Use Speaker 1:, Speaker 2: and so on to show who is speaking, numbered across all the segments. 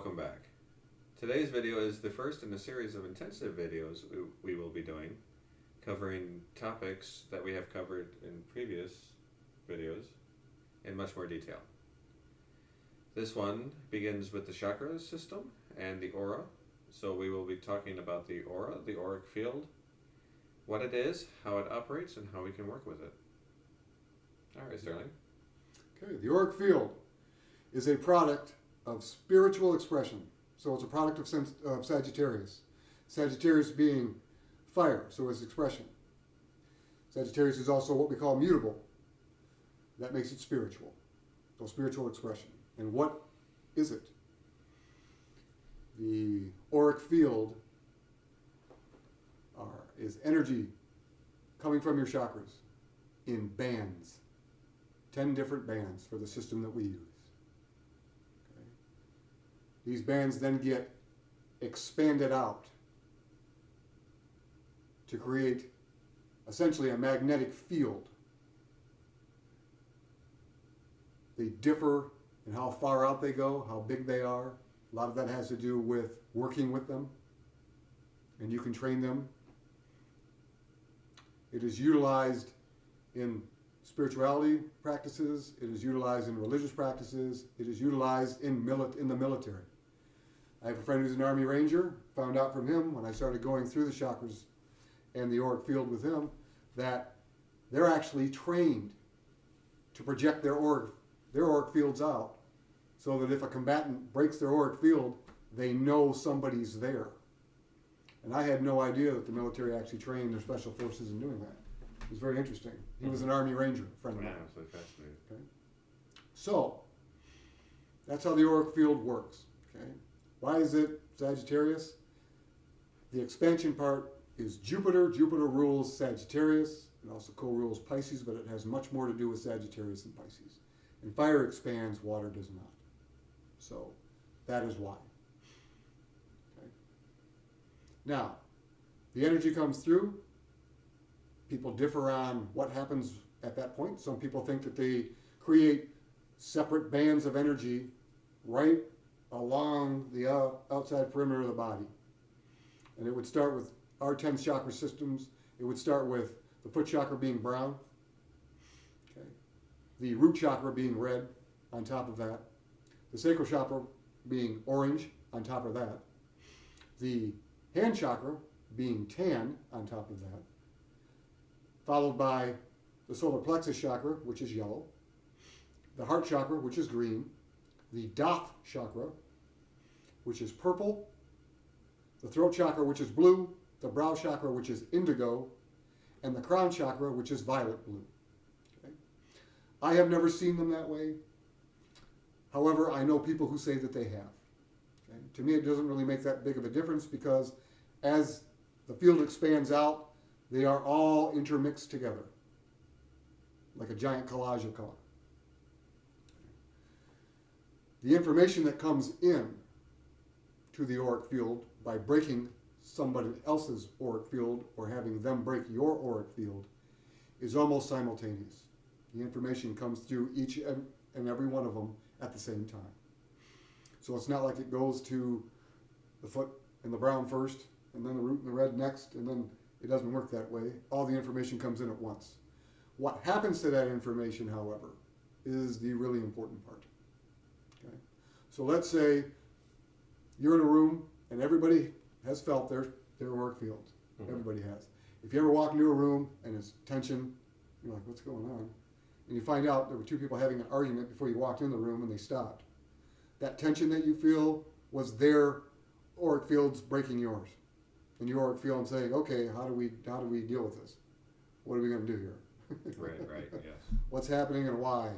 Speaker 1: welcome back. Today's video is the first in a series of intensive videos we will be doing, covering topics that we have covered in previous videos in much more detail. This one begins with the chakra system and the aura. So we will be talking about the aura, the auric field, what it is, how it operates, and how we can work with it. All right, Sterling.
Speaker 2: Okay, the auric field is a product of spiritual expression. So it's a product of Sagittarius. Sagittarius being fire, so it's expression. Sagittarius is also what we call mutable. That makes it spiritual. So spiritual expression. And what is it? The auric field is energy coming from your chakras in bands. 10 different bands for the system that we use. Okay. These bands then get expanded out to create essentially a magnetic field. They differ in how far out they go, how big they are. A lot of that has to do with working with them, and you can train them. It is utilized in spirituality practices. It is utilized in religious practices. It is utilized in the military. I have a friend who's an Army Ranger. Found out from him when I started going through the chakras and the auric field with him that they're actually trained to project their auric fields out, so that if a combatant breaks their auric field, they know somebody's there. And I had no idea that the military actually trained their special forces in doing that. It was very interesting. He was an Army Ranger, a friend of mine.
Speaker 1: Absolutely fascinating.
Speaker 2: Okay. So, that's how the auric field works. Okay. Why is it Sagittarius? The expansion part is Jupiter. Jupiter rules Sagittarius. It also co-rules Pisces, but it has much more to do with Sagittarius and Pisces. And fire expands, water does not. So, that is why. Okay. Now, the energy comes through. People differ on what happens at that point. Some people think that they create separate bands of energy right along the outside perimeter of the body. And it would start with our 10 chakra systems. It would start with the foot chakra being brown, okay, the root chakra being red on top of that, the sacral chakra being orange on top of that, the hand chakra being tan on top of that, followed by the solar plexus chakra, which is yellow, the heart chakra, which is green, the Doth chakra, which is purple, the throat chakra, which is blue, the brow chakra, which is indigo, and the crown chakra, which is violet blue. Okay. I have never seen them that way. However, I know people who say that they have. Okay. To me, it doesn't really make that big of a difference, because as the field expands out, they are all intermixed together, like a giant collage of color. The information that comes in to the auric field by breaking somebody else's auric field or having them break your auric field is almost simultaneous. The information comes through each and every one of them at the same time. So it's not like it goes to the foot and the brown first, and then the root and the red next, and then it doesn't work that way. All the information comes in at once. What happens to that information, however, is the really important part. Okay? So let's say you're in a room and everybody has felt their auric field. Mm-hmm. Everybody has. If you ever walk into a room and it's tension, you're like, what's going on? And you find out there were two people having an argument before you walked in the room and they stopped. That tension that you feel was their auric fields breaking yours. And your auric field saying, okay, how do we deal with this? What are we going to do here?
Speaker 1: Right, yes.
Speaker 2: What's happening and why?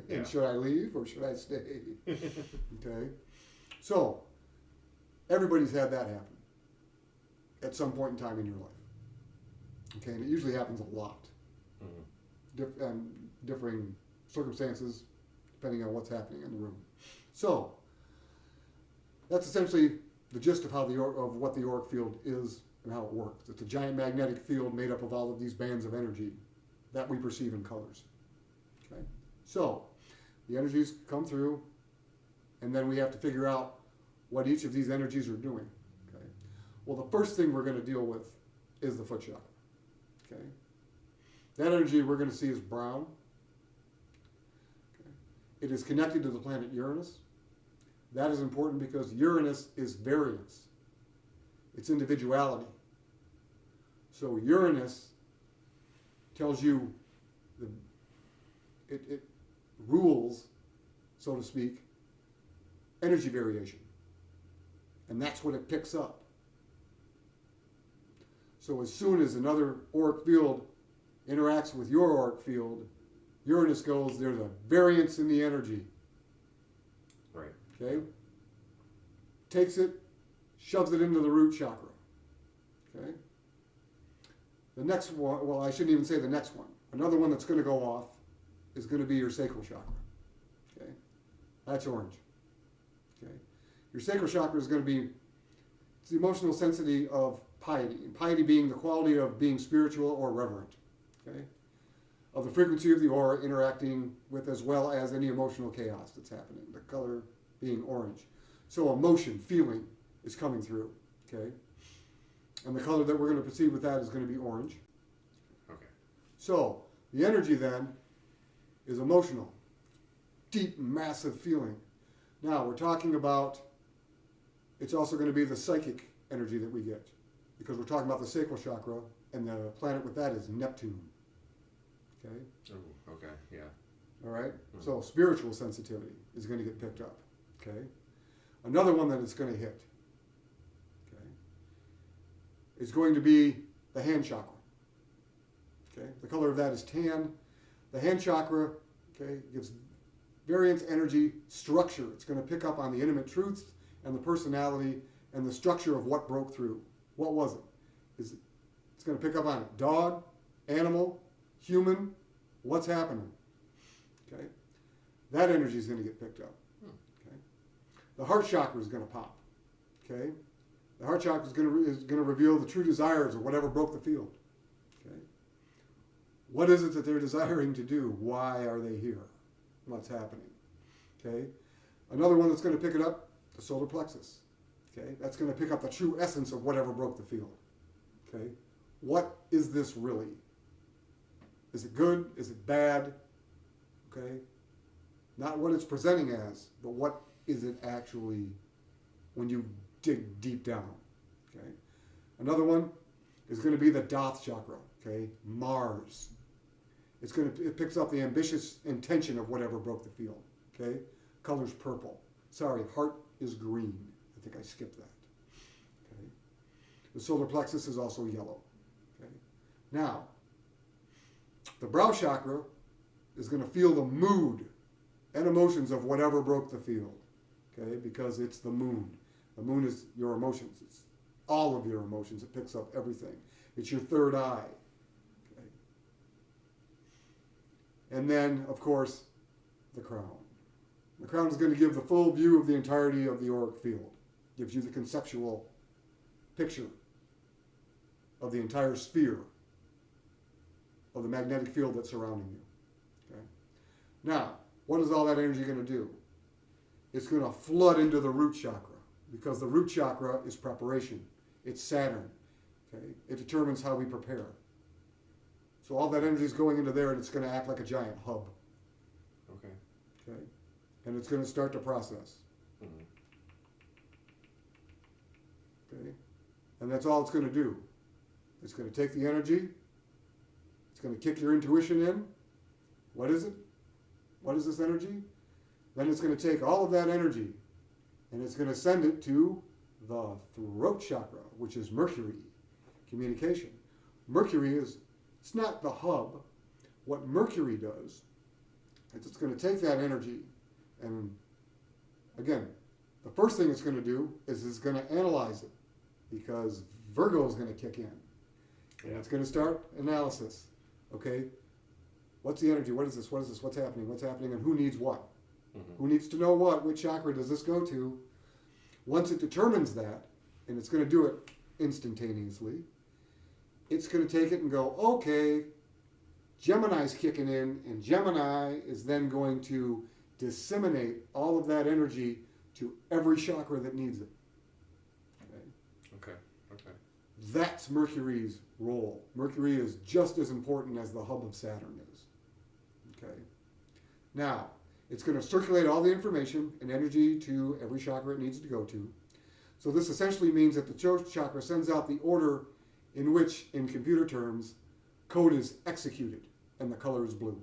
Speaker 1: Yeah.
Speaker 2: And should I leave or should I stay? Okay. So, everybody's had that happen at some point in time in your life. Okay, and it usually happens a lot. Mm-hmm. Differing circumstances depending on what's happening in the room. So, that's essentially the gist of what the auric field is and how it works. It's a giant magnetic field made up of all of these bands of energy that we perceive in colors. Okay? So, the energies come through, and then we have to figure out what each of these energies are doing. Okay. Well, the first thing we're going to deal with is the foot chakra. Okay. That energy we're going to see is brown. Okay. It is connected to the planet Uranus. That is important because Uranus is variance. It's individuality. So Uranus tells you, it rules, so to speak, energy variation. And that's what it picks up. So as soon as another auric field interacts with your auric field, Uranus goes, there's a variance in the energy.
Speaker 1: Right.
Speaker 2: Okay? Takes it, shoves it into the root chakra. Okay? The next one, well, I shouldn't even say the next one. Another one that's going to go off is going to be your sacral chakra. Okay? That's orange. Okay? Your sacral chakra is going to be, it's the emotional sensitivity of piety. And piety being the quality of being spiritual or reverent. Okay? Of the frequency of the aura interacting with as well as any emotional chaos that's happening. The color being orange. So emotion, feeling is coming through. Okay? And the color that we're going to perceive with that is going to be orange.
Speaker 1: Okay.
Speaker 2: So the energy then is emotional. Deep, massive feeling. Now we're talking about, it's also going to be the psychic energy that we get. Because we're talking about the sacral chakra, and the planet with that is Neptune. Okay?
Speaker 1: Oh, okay, yeah.
Speaker 2: All right? So spiritual sensitivity is going to get picked up. Okay? Another one that it's going to hit, okay, is going to be the hand chakra. Okay? The color of that is tan. The hand chakra, okay, gives variance, energy, structure. It's going to pick up on the intimate truths and the personality and the structure of what broke through. What was it? It's going to pick up on it. Dog, animal, human, what's happening? Okay? That energy is going to get picked up. Okay? The heart chakra is going to pop. Okay? The heart chakra is going to reveal the true desires of whatever broke the field. Okay? What is it that they're desiring to do? Why are they here? What's happening? Okay? Another one that's going to pick it up, the solar plexus. Okay? That's going to pick up the true essence of whatever broke the field. Okay? What is this really? Is it good? Is it bad? Okay? Not what it's presenting as, but what is it actually when you dig deep down? Okay? Another one is going to be the Doth chakra. Okay? Mars. It picks up the ambitious intention of whatever broke the field. Okay? Color's purple. Sorry, heart is green. I think I skipped that. Okay? The solar plexus is also yellow. Okay? Now, the brow chakra is going to feel the mood and emotions of whatever broke the field. Okay? Because it's the moon. The moon is your emotions. It's all of your emotions. It picks up everything. It's your third eye. Okay? And then, of course, the crown. The crown is going to give the full view of the entirety of the auric field. Gives you the conceptual picture of the entire sphere of the magnetic field that's surrounding you. Okay? Now, what is all that energy going to do? It's going to flood into the root chakra because the root chakra is preparation. It's Saturn. Okay? It determines how we prepare. So all that energy is going into there and it's going to act like a giant hub.
Speaker 1: Okay.
Speaker 2: Okay? And it's going to start to process.
Speaker 1: Mm-hmm.
Speaker 2: Okay? And that's all it's going to do. It's going to take the energy. It's going to kick your intuition in. What is it? What is this energy? Then it's going to take all of that energy and it's going to send it to the throat chakra, which is Mercury, communication. Mercury it's not the hub. What Mercury does is it's going to take that energy and, again, the first thing it's going to do is it's going to analyze it because Virgo is going to kick in. And it's going to start analysis. Okay, what's the energy? What is this? What is this? What's happening? What's happening? And who needs what?
Speaker 1: Mm-hmm.
Speaker 2: Who needs to know what? Which chakra does this go to? Once it determines that, and it's going to do it instantaneously, it's going to take it and go, okay, Gemini's kicking in, and Gemini is then going to disseminate all of that energy to every chakra that needs it.
Speaker 1: Okay. Okay.
Speaker 2: That's Mercury's role. Mercury is just as important as the hub of Saturn is. Okay. Now, it's going to circulate all the information and energy to every chakra it needs to go to. So this essentially means that the throat chakra sends out the order in which, in computer terms, code is executed, and the color is blue.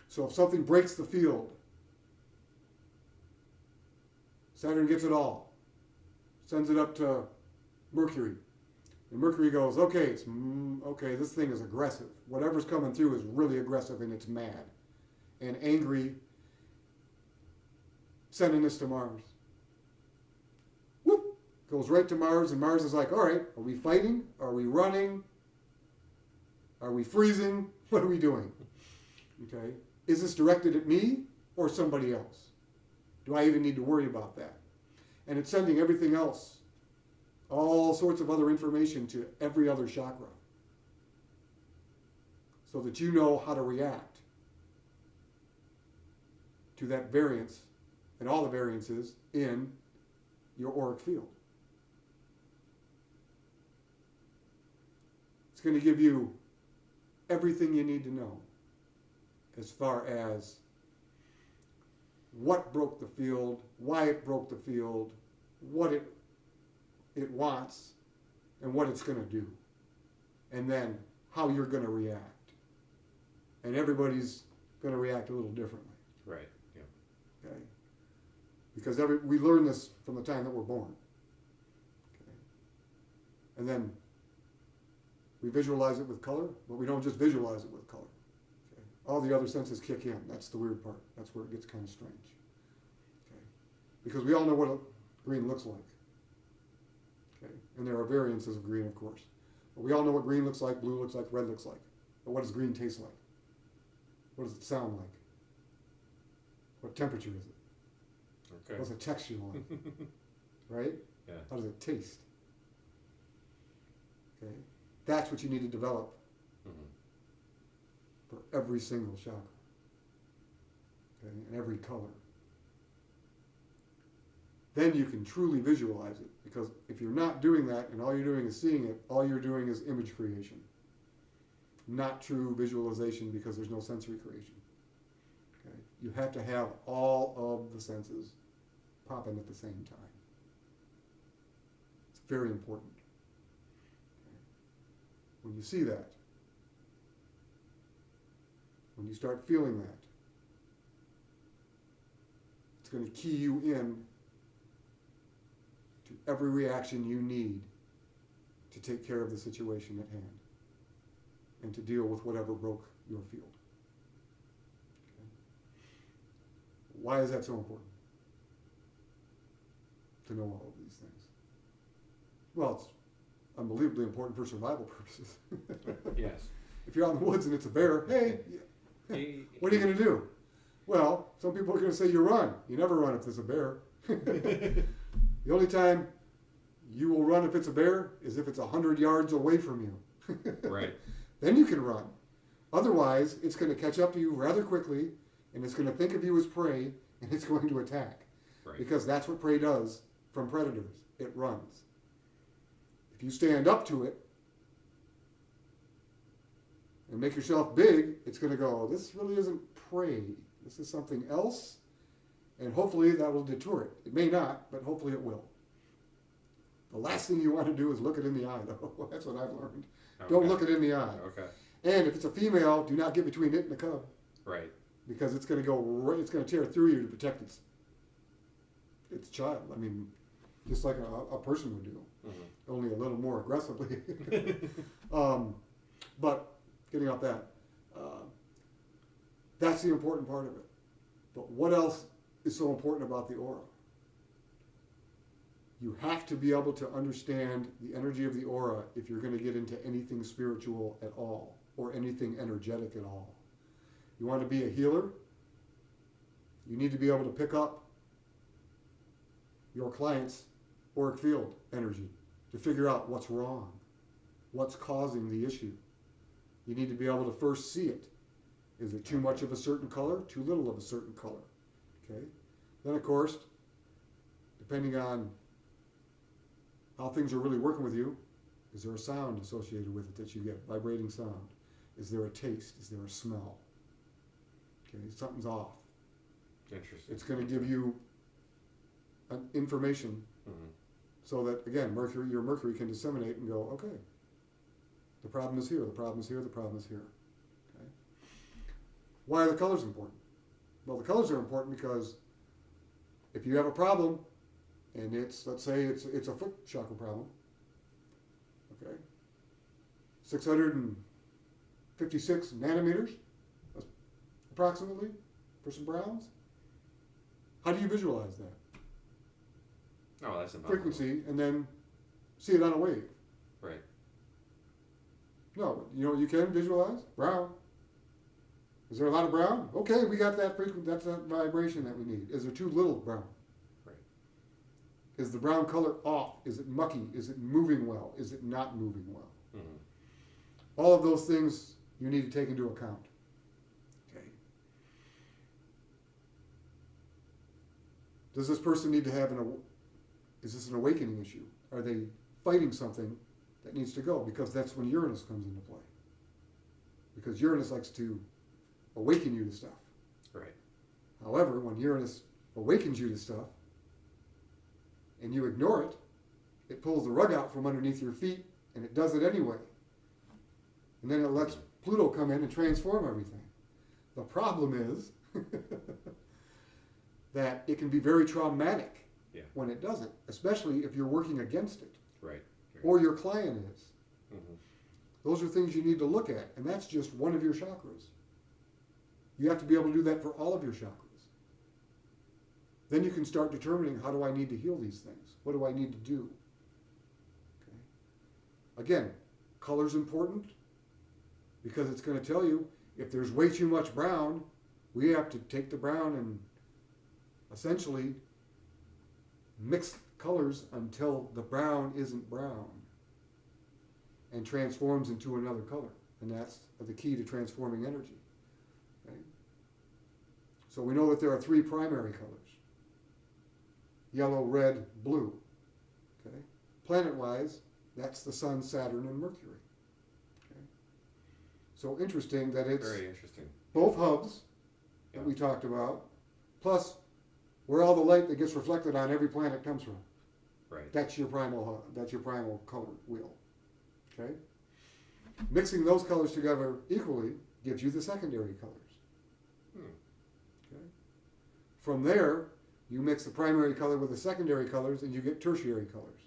Speaker 2: So if something breaks the field, Saturn gets it all, sends it up to Mercury. And Mercury goes, okay, okay, this thing is aggressive. Whatever's coming through is really aggressive and it's mad and angry, sending this to Mars. Whoop! Goes right to Mars, and Mars is like, all right, are we fighting? Are we running? Are we freezing? What are we doing? Okay. Is this directed at me or somebody else? Do I even need to worry about that? And it's sending everything else, all sorts of other information to every other chakra, so that you know how to react to that variance and all the variances in your auric field. It's going to give you everything you need to know as far as what broke the field, why it broke the field, what it wants, and what it's going to do, and then how you're going to react. And everybody's going to react a little differently.
Speaker 1: Right. Yeah.
Speaker 2: Okay? Because we learn this from the time that we're born. Okay? And then we visualize it with color, but we don't just visualize it with color. Okay? All the other senses kick in. That's the weird part. That's where it gets kind of strange. Okay? Because we all know what green looks like. Okay? And there are variances of green, of course. But we all know what green looks like, blue looks like, red looks like. But what does green taste like? What does it sound like? What temperature is it?
Speaker 1: Okay.
Speaker 2: What's the texture like? Right?
Speaker 1: Yeah.
Speaker 2: How does it taste? Okay? That's what you need to develop for every single chakra. Okay? And every color. Then you can truly visualize it. Because if you're not doing that and all you're doing is seeing it, all you're doing is image creation. Not true visualization, because there's no sensory creation. Okay? You have to have all of the senses popping at the same time. It's very important. Okay? When you see that, when you start feeling that, it's going to key you in to every reaction you need to take care of the situation at hand and to deal with whatever broke your field. Okay? Why is that so important? To know all of these things. Well, it's unbelievably important for survival purposes.
Speaker 1: Yes.
Speaker 2: If you're out in the woods and it's a bear, hey, what are you going to do? Well, some people are going to say you run. You never run if there's a bear. The only time you will run if it's a bear is if it's 100 yards away from you.
Speaker 1: Right.
Speaker 2: Then you can run. Otherwise, it's going to catch up to you rather quickly, and it's going to think of you as prey, and it's going to attack.
Speaker 1: Right.
Speaker 2: Because that's what prey does from predators. It runs. If you stand up to it and make yourself big, it's going to go, this really isn't prey. This is something else, and hopefully that will deter it. It may not, but hopefully it will. The last thing you want to do is look it in the eye, though. That's what I've learned.
Speaker 1: Okay.
Speaker 2: Don't look it in the eye.
Speaker 1: Okay.
Speaker 2: And if it's a female, do not get between it and the cub.
Speaker 1: Right.
Speaker 2: Because it's going to go right, it's going to tear through you to protect its child. I mean, just like a person would do, only a little more aggressively. But getting off that, that's the important part of it. But what else is so important about the aura? You have to be able to understand the energy of the aura if you're going to get into anything spiritual at all or anything energetic at all. You want to be a healer? You need to be able to pick up your client's auric field energy to figure out what's wrong, what's causing the issue. You need to be able to first see it. Is it too much of a certain color? Too little of a certain color? Okay? Then, of course, depending on how things are really working with you, is there a sound associated with it that you get, vibrating sound? Is there a taste? Is there a smell? Okay, something's off.
Speaker 1: Interesting.
Speaker 2: It's going to give you information so that, again, your mercury can disseminate and go, okay, the problem is here, the problem is here, the problem is here. Okay? Why are the colors important? Well, the colors are important because if you have a problem, and let's say it's a foot chakra problem, okay, 656 nanometers, approximately, for some browns. How do you visualize that?
Speaker 1: Oh, that's impossible.
Speaker 2: Frequency, and then see it on a wave.
Speaker 1: Right.
Speaker 2: No, you can visualize brown. Is there a lot of brown? Okay, we got that that's that vibration that we need. Is there too little brown?
Speaker 1: Right.
Speaker 2: Is the brown color off? Is it mucky? Is it moving well? Is it not moving well? All of those things you need to take into account. Okay. Does this person need to have is this an awakening issue? Are they fighting something that needs to go? Because that's when Uranus comes into play. Because Uranus likes to awaken you to stuff.
Speaker 1: Right.
Speaker 2: However, when Uranus awakens you to stuff and you ignore it, it pulls the rug out from underneath your feet, and it does it anyway. And then it lets Pluto come in and transform everything. The problem is that it can be very traumatic when it doesn't, especially if you're working against it.
Speaker 1: Right.
Speaker 2: Or your client is. Those are things you need to look at, and that's just one of your chakras. You have to be able to do that for all of your chakras. Then you can start determining, how do I need to heal these things? What do I need to do? Okay. Again, color's important because it's going to tell you if there's way too much brown, we have to take the brown and essentially mix colors until the brown isn't brown and transforms into another color. And that's the key to transforming energy. Okay? So we know that there are three primary colors: yellow, red, blue. Okay? Planet-wise, that's the Sun, Saturn, and Mercury. Okay? So interesting that it's
Speaker 1: very interesting.
Speaker 2: Both hubs that we talked about, plus where all the light that gets reflected on every planet comes from.
Speaker 1: Right.
Speaker 2: That's your primal hub. That's your primal color wheel. Okay? Mixing those colors together equally gives you the secondary colors. Okay? From there, you mix the primary color with the secondary colors and you get tertiary colors.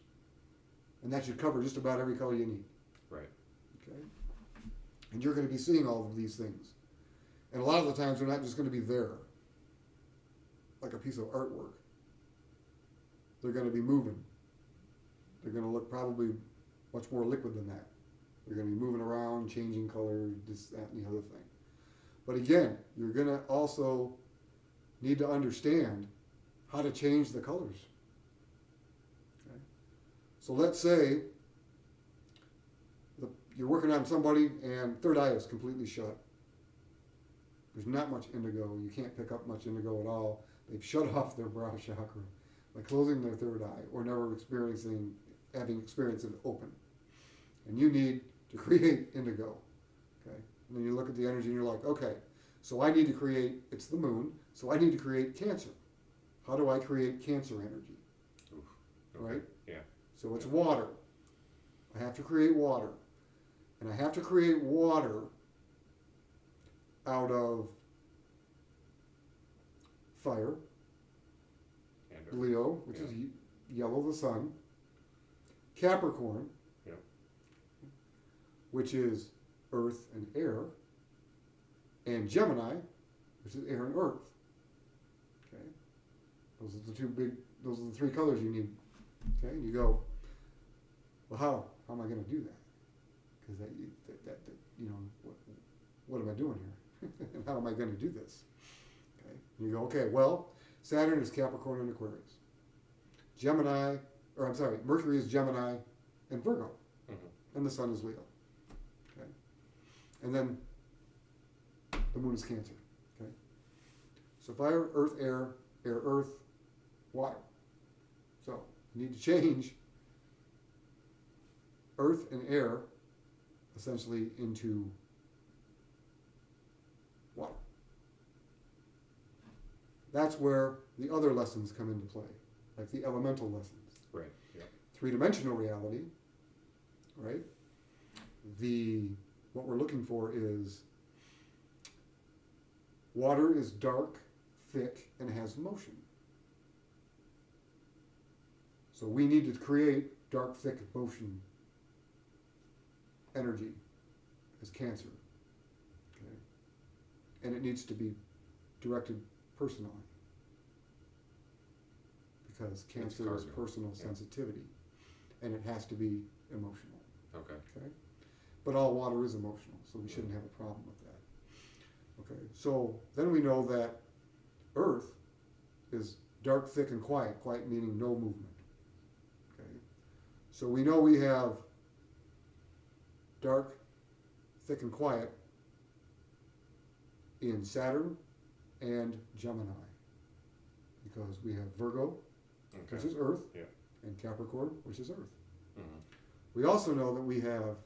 Speaker 2: And that should cover just about every color you need.
Speaker 1: Right.
Speaker 2: Okay? And you're going to be seeing all of these things. And a lot of the times they're not just going to be there, like a piece of artwork. They're going to be moving. They're going to look probably much more liquid than that. They're going to be moving around, changing color, this, that, and the other thing. But again, you're going to also need to understand how to change the colors. Okay? So let's say you're working on somebody and third eye is completely shut. There's not much indigo. You can't pick up much indigo at all. They've shut off their brow chakra by closing their third eye or never having experienced it open. And you need to create indigo. Okay? And then you look at the energy and you're like, okay, so I need to create, it's the moon, so I need to create Cancer. How do I create Cancer energy?
Speaker 1: Oof. Okay.
Speaker 2: Right?
Speaker 1: Yeah.
Speaker 2: So it's water. I have to create water. And I have to create water out of fire,
Speaker 1: And
Speaker 2: Leo, which is yellow, the sun, Capricorn, which is earth and air, and Gemini, which is air and earth. Okay, those are those are the three colors you need. Okay, and you go, well, how am I going to do that? Because that what am I doing here? And how am I going to do this? Okay, and you go, okay, well, Saturn is Capricorn and Aquarius. Mercury is Gemini and Virgo, and the sun is Leo. Okay, and then the moon is Cancer. Okay, so fire, earth, air, earth, water. So you need to change earth and air essentially into water. That's where the other lessons come into play, like the elemental lessons.
Speaker 1: Right. Yeah.
Speaker 2: Three-dimensional reality, right? What we're looking for is water is dark, thick, and has motion. So we need to create dark, thick motion energy as cancer. Okay? And it needs to be directed personally. Because cancer is personal sensitivity. And it has to be emotional.
Speaker 1: Okay.
Speaker 2: Okay? But all water is emotional, so we shouldn't have a problem with that. Okay, so then we know that Earth is dark, thick, and quiet. Quiet meaning no movement. Okay, so we know we have dark, thick, and quiet in Saturn and Gemini, because we have Virgo, which is Earth, and Capricorn, which is Earth. We also know that we have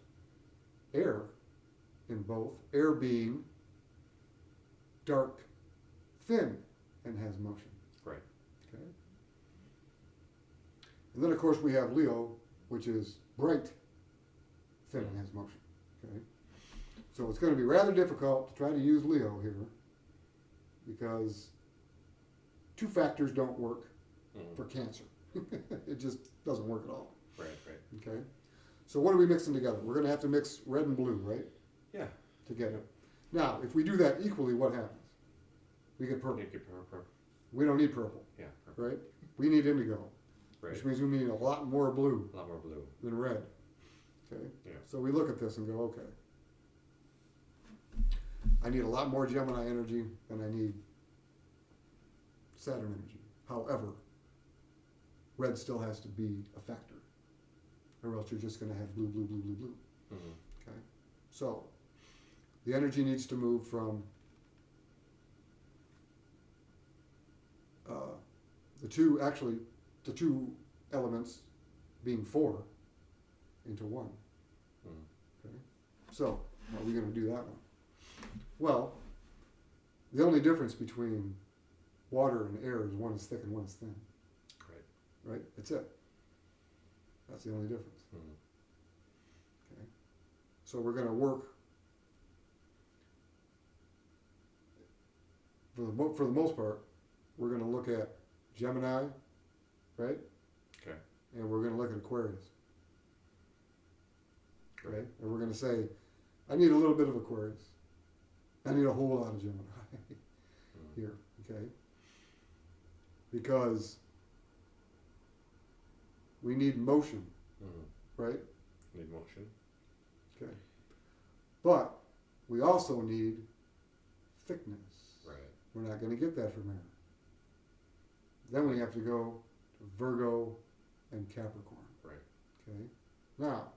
Speaker 2: air in both, air being dark, thin, and has motion.
Speaker 1: Right.
Speaker 2: Okay. And then of course we have Leo, which is bright, thin, and has motion. Okay. So it's going to be rather difficult to try to use Leo here, because two factors don't work for cancer. It just doesn't work at all.
Speaker 1: Right.
Speaker 2: Okay. So what are we mixing together? We're going to have to mix red and blue, right?
Speaker 1: Yeah.
Speaker 2: Together. Now, if we do that equally, what happens? We get purple. We don't need purple.
Speaker 1: Yeah.
Speaker 2: Right? We need indigo.
Speaker 1: Right.
Speaker 2: Which means we need a lot more blue.
Speaker 1: A lot more blue
Speaker 2: than red. Okay.
Speaker 1: Yeah.
Speaker 2: So we look at this and go, okay. I need a lot more Gemini energy than I need Saturn energy. However, red still has to be a factor, or else you're just going to have blue, blue, blue, blue, blue. Okay. So the energy needs to move from the two elements being 4 into 1. Okay. So how are we going to do that one? Well, the only difference between water and air is one is thick and one is thin. Right? That's it. That's the only difference. Okay. So we're going to work for the most part. We're going to look at Gemini, right?
Speaker 1: Okay.
Speaker 2: And we're going to look at Aquarius. Right? And we're going to say, I need a little bit of Aquarius. I need a whole lot of Gemini here. Okay. Because we need motion, right?
Speaker 1: Need motion.
Speaker 2: Okay. But we also need thickness.
Speaker 1: Right.
Speaker 2: We're not going to get that from air. Then we have to go to Virgo and Capricorn.
Speaker 1: Right.
Speaker 2: Okay. Now,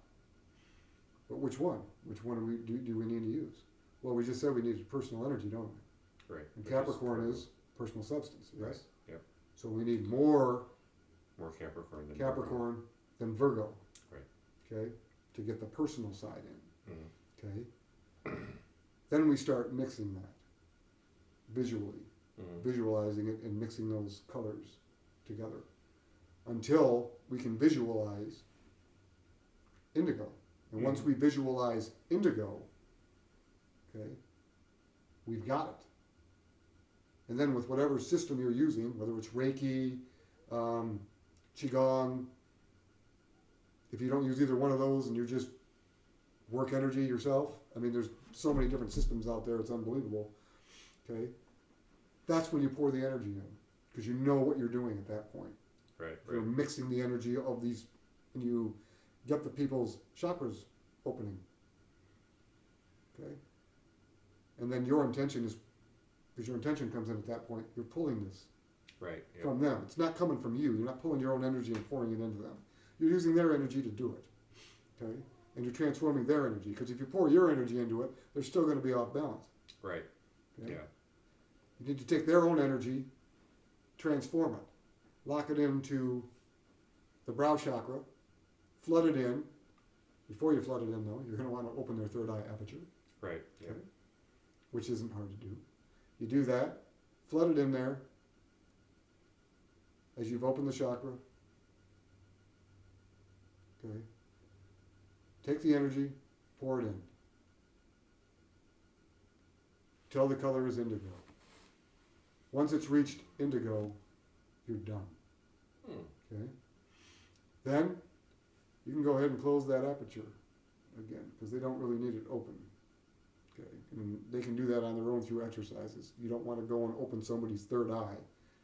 Speaker 2: but which one? Which one do we need to use? Well, we just said we needed personal energy, don't we?
Speaker 1: Right.
Speaker 2: And Capricorn is personal substance. Yes.
Speaker 1: Right. Yep.
Speaker 2: So we need more
Speaker 1: Capricorn than
Speaker 2: Capricorn than Virgo.
Speaker 1: Right.
Speaker 2: Okay. To get the personal side in. Okay.
Speaker 1: Mm-hmm.
Speaker 2: Then we start mixing that visually, visualizing it and mixing those colors together until we can visualize indigo. And once we visualize indigo, okay, we've got it. And then with whatever system you're using, whether it's Reiki, Qigong, if you don't use either one of those and you just work energy yourself, I mean, there's so many different systems out there, it's unbelievable. Okay, that's when you pour the energy in, because you know what you're doing at that point.
Speaker 1: Right.
Speaker 2: You're mixing the energy of these, and you get the people's chakras opening. Okay, and then your intention is, because your intention comes in at that point, you're pulling this from them. It's not coming from you. You're not pulling your own energy and pouring it into them. You're using their energy to do it. Okay, and you're transforming their energy, because if you pour your energy into it, they're still going to be off balance.
Speaker 1: Right.
Speaker 2: Okay?
Speaker 1: Yeah.
Speaker 2: You need to take their own energy, transform it lock it into the brow chakra, flood it in. Before you flood it in, though, you're going to want to open their third eye aperture.
Speaker 1: Right. Yeah.
Speaker 2: Okay. Which isn't hard to do. You do that, flood it in there. As you've opened the chakra, okay, take the energy, pour it in. Till the color is indigo. Once it's reached indigo, you're done. Okay? Then you can go ahead and close that aperture again, because they don't really need it open. Okay? And they can do that on their own through exercises. You don't want to go and open somebody's third eye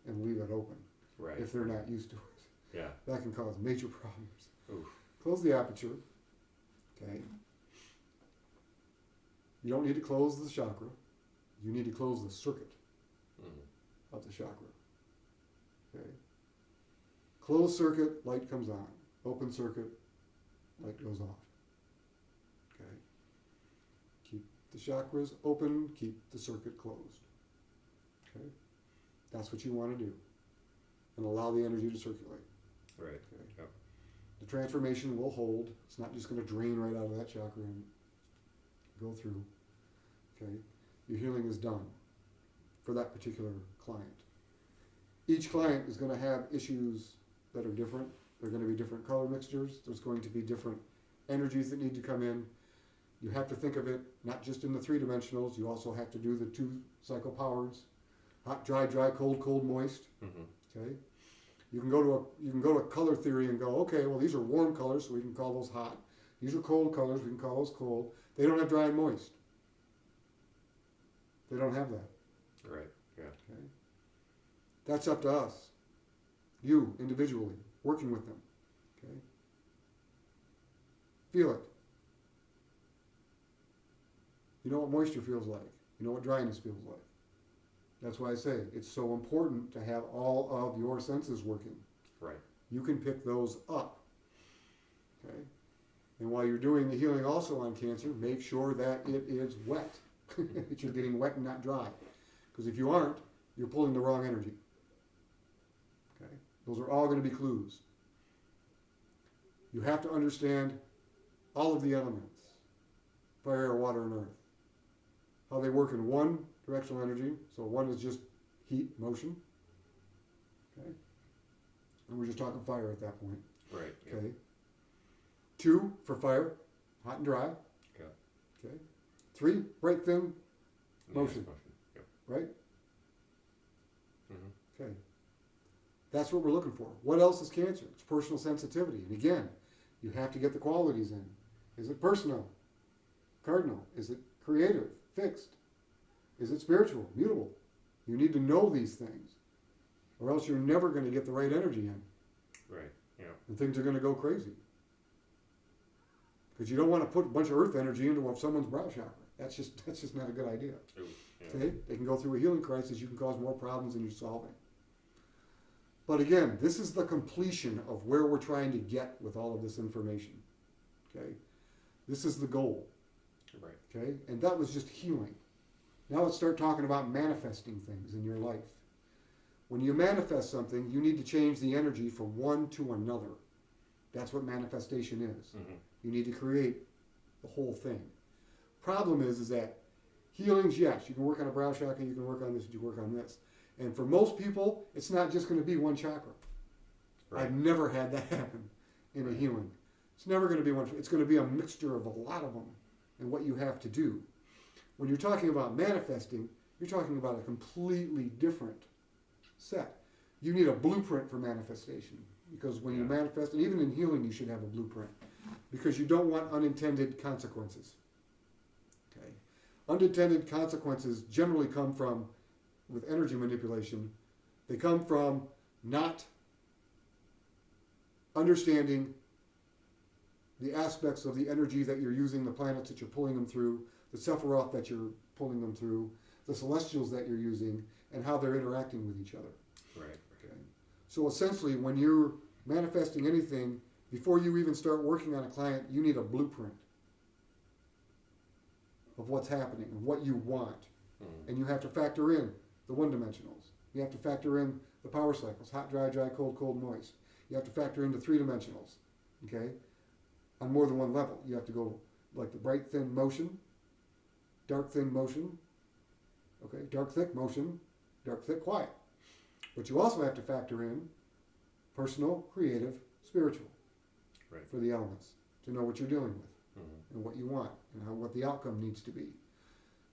Speaker 2: and leave it open.
Speaker 1: Right.
Speaker 2: If they're not used to it.
Speaker 1: Yeah.
Speaker 2: That can cause major problems.
Speaker 1: Oof.
Speaker 2: Close the aperture. Okay. You don't need to close the chakra. You need to close the circuit of the chakra. Okay. Closed circuit, light comes on. Open circuit, light goes off. Okay. Keep the chakras open, keep the circuit closed. Okay. That's what you want to do. And allow the energy to circulate.
Speaker 1: Right.
Speaker 2: Okay.
Speaker 1: Yep.
Speaker 2: The transformation will hold. It's not just going to drain right out of that chakra and go through. Okay. Your healing is done for that particular client. Each client is going to have issues that are different. There are going to be different color mixtures. There's going to be different energies that need to come in. You have to think of it not just in the three dimensionals. You also have to do the 2 cycle powers: hot, dry, dry, cold, cold, moist. Okay. You can go to a color theory and go, okay, well, these are warm colors, so we can call those hot. These are cold colors, we can call those cold. They don't have dry and moist. They don't have that.
Speaker 1: Right. Yeah.
Speaker 2: Okay. That's up to us. You individually working with them. Okay. Feel it. You know what moisture feels like. You know what dryness feels like. That's why I say it's so important to have all of your senses working.
Speaker 1: Right.
Speaker 2: You can pick those up. Okay? And while you're doing the healing also on cancer, make sure that it is wet. That you're getting wet and not dry. Because if you aren't, you're pulling the wrong energy. Okay? Those are all going to be clues. You have to understand all of the elements. Fire, air, water, and earth. How they work in one directional energy. So one is just heat, motion. Okay? And we're just talking fire at that point.
Speaker 1: Right. Yeah.
Speaker 2: Okay? 2 for fire, hot and dry.
Speaker 1: Okay.
Speaker 2: Okay? 3, bright, thin, motion.
Speaker 1: Yep.
Speaker 2: Right?
Speaker 1: Mm-hmm.
Speaker 2: Okay. That's what we're looking for. What else is cancer? It's personal sensitivity. And again, you have to get the qualities in. Is it personal? Cardinal? Is it creative? Fixed? Is it spiritual? Mutable? You need to know these things, or else you're never going to get the right energy in.
Speaker 1: Right. Yeah.
Speaker 2: And things are going to go crazy. Because you don't want to put a bunch of earth energy into someone's brow chakra. That's just not a good idea.
Speaker 1: Ooh, yeah.
Speaker 2: Okay? They can go through a healing crisis. You can cause more problems than you're solving. But again, this is the completion of where we're trying to get with all of this information. Okay? This is the goal.
Speaker 1: Right.
Speaker 2: Okay? And that was just healing. Now let's start talking about manifesting things in your life. When you manifest something, you need to change the energy from one to another. That's what manifestation is.
Speaker 1: Mm-hmm.
Speaker 2: You need to create the whole thing. Problem is that healings, yes, you can work on a brow chakra, you can work on this, you can work on this. And for most people, it's not just going to be one chakra.
Speaker 1: Right.
Speaker 2: I've never had that happen in a healing. It's never going to be one. It's going to be a mixture of a lot of them and what you have to do. When you're talking about manifesting, you're talking about a completely different set. You need a blueprint for manifestation, because when you manifest, and even in healing, you should have a blueprint, because you don't want unintended consequences. Okay, unintended consequences generally come from, with energy manipulation, they come from not understanding the aspects of the energy that you're using, the planets that you're pulling them through, the Sephiroth that you're pulling them through, the celestials that you're using, and how they're interacting with each other.
Speaker 1: Right.
Speaker 2: Okay. So essentially, when you're manifesting anything, before you even start working on a client, you need a blueprint of what's happening and what you want.
Speaker 1: Mm-hmm.
Speaker 2: And you have to factor in the one-dimensionals. You have to factor in the power cycles, hot, dry, dry, cold, cold, moist. You have to factor into 3 dimensionals, okay? On more than one level. You have to go like the bright, thin motion, dark, thin motion, okay? Dark, thick motion, dark, thick, quiet. But you also have to factor in personal, creative, spiritual,
Speaker 1: Right.
Speaker 2: for the elements to know what you're dealing with
Speaker 1: Mm-hmm.
Speaker 2: and what you want and what the outcome needs to be.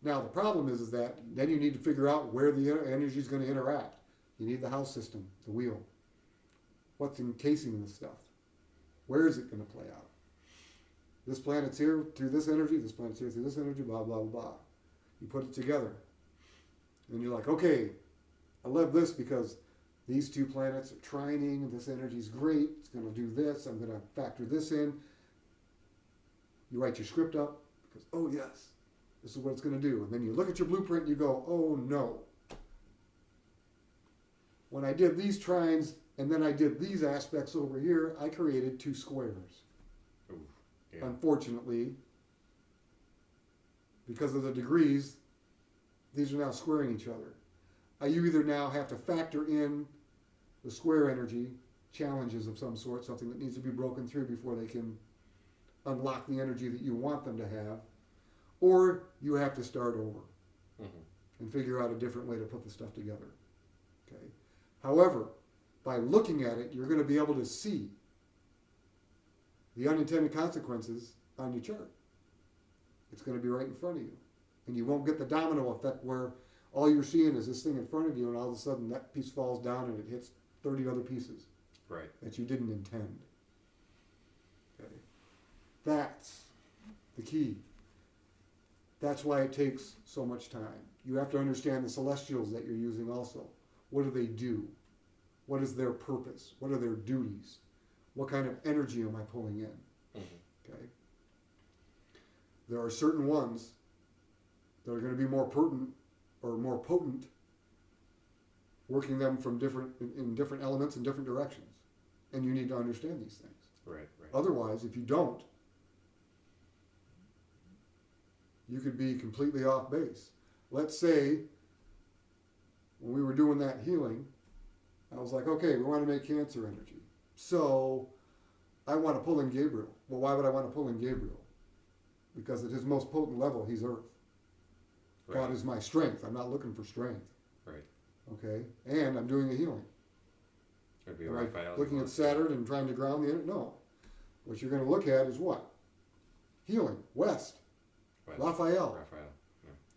Speaker 2: Now the problem is that then you need to figure out where the energy is going to interact. You need the house system, the wheel. What's encasing this stuff? Where is it going to play out? This planet's here through this energy, this planet's here through this energy, blah, blah, blah, blah. You put it together. And you're like, okay, I love this because these 2 planets are trining, this energy's great, it's going to do this, I'm going to factor this in. You write your script up because, oh yes, this is what it's going to do. And then you look at your blueprint and you go, oh no. When I did these trines and then I did these aspects over here, I created 2 squares.
Speaker 1: Ooh, yeah.
Speaker 2: Unfortunately, because of the degrees, these are now squaring each other. You either now have to factor in the square energy, challenges of some sort, something that needs to be broken through before they can unlock the energy that you want them to have, or you have to start over and figure out a different way to put the stuff together. Okay. However, by looking at it, you're going to be able to see the unintended consequences on your chart. It's going to be right in front of you. And you won't get the domino effect where all you're seeing is this thing in front of you and all of a sudden that piece falls down and it hits 30 other pieces
Speaker 1: Right.
Speaker 2: that you didn't intend. Okay. That's the key. That's why it takes so much time. You have to understand the celestials that you're using also. What do they do? What is their purpose? What are their duties? What kind of energy am I pulling in? Okay. There are certain ones that are going to be more potent, working them from in different elements in different directions. And you need to understand these things.
Speaker 1: Right. Right.
Speaker 2: Otherwise, if you don't, you could be completely off base. Let's say when we were doing that healing, I was like, okay, we want to make cancer energy. So I want to pull in Gabriel. Well, why would I want to pull in Gabriel? Because at his most potent level, he's Earth.
Speaker 1: Right.
Speaker 2: God is my strength. I'm not looking for strength.
Speaker 1: Right.
Speaker 2: Okay? And I'm doing a healing.
Speaker 1: It'd be
Speaker 2: Am I
Speaker 1: Raphael.
Speaker 2: looking at Saturn and trying to ground the energy? No. What you're going to look at is what? Healing. West. Raphael.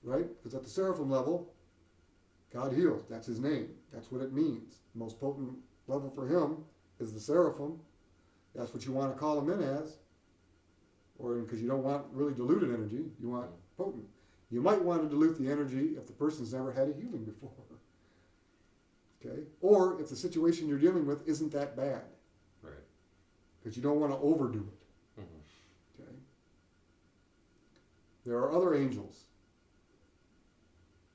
Speaker 2: Right? Because at the seraphim level, God heals. That's his name. That's what it means. The most potent level for him is the seraphim. That's what you want to call him in as. Or because you don't want really diluted energy, you want potent. You might want to dilute the energy if the person's never had a healing before. Okay? Or if the situation you're dealing with isn't that bad.
Speaker 1: Right.
Speaker 2: Because you don't want to overdo it. Okay? There are other angels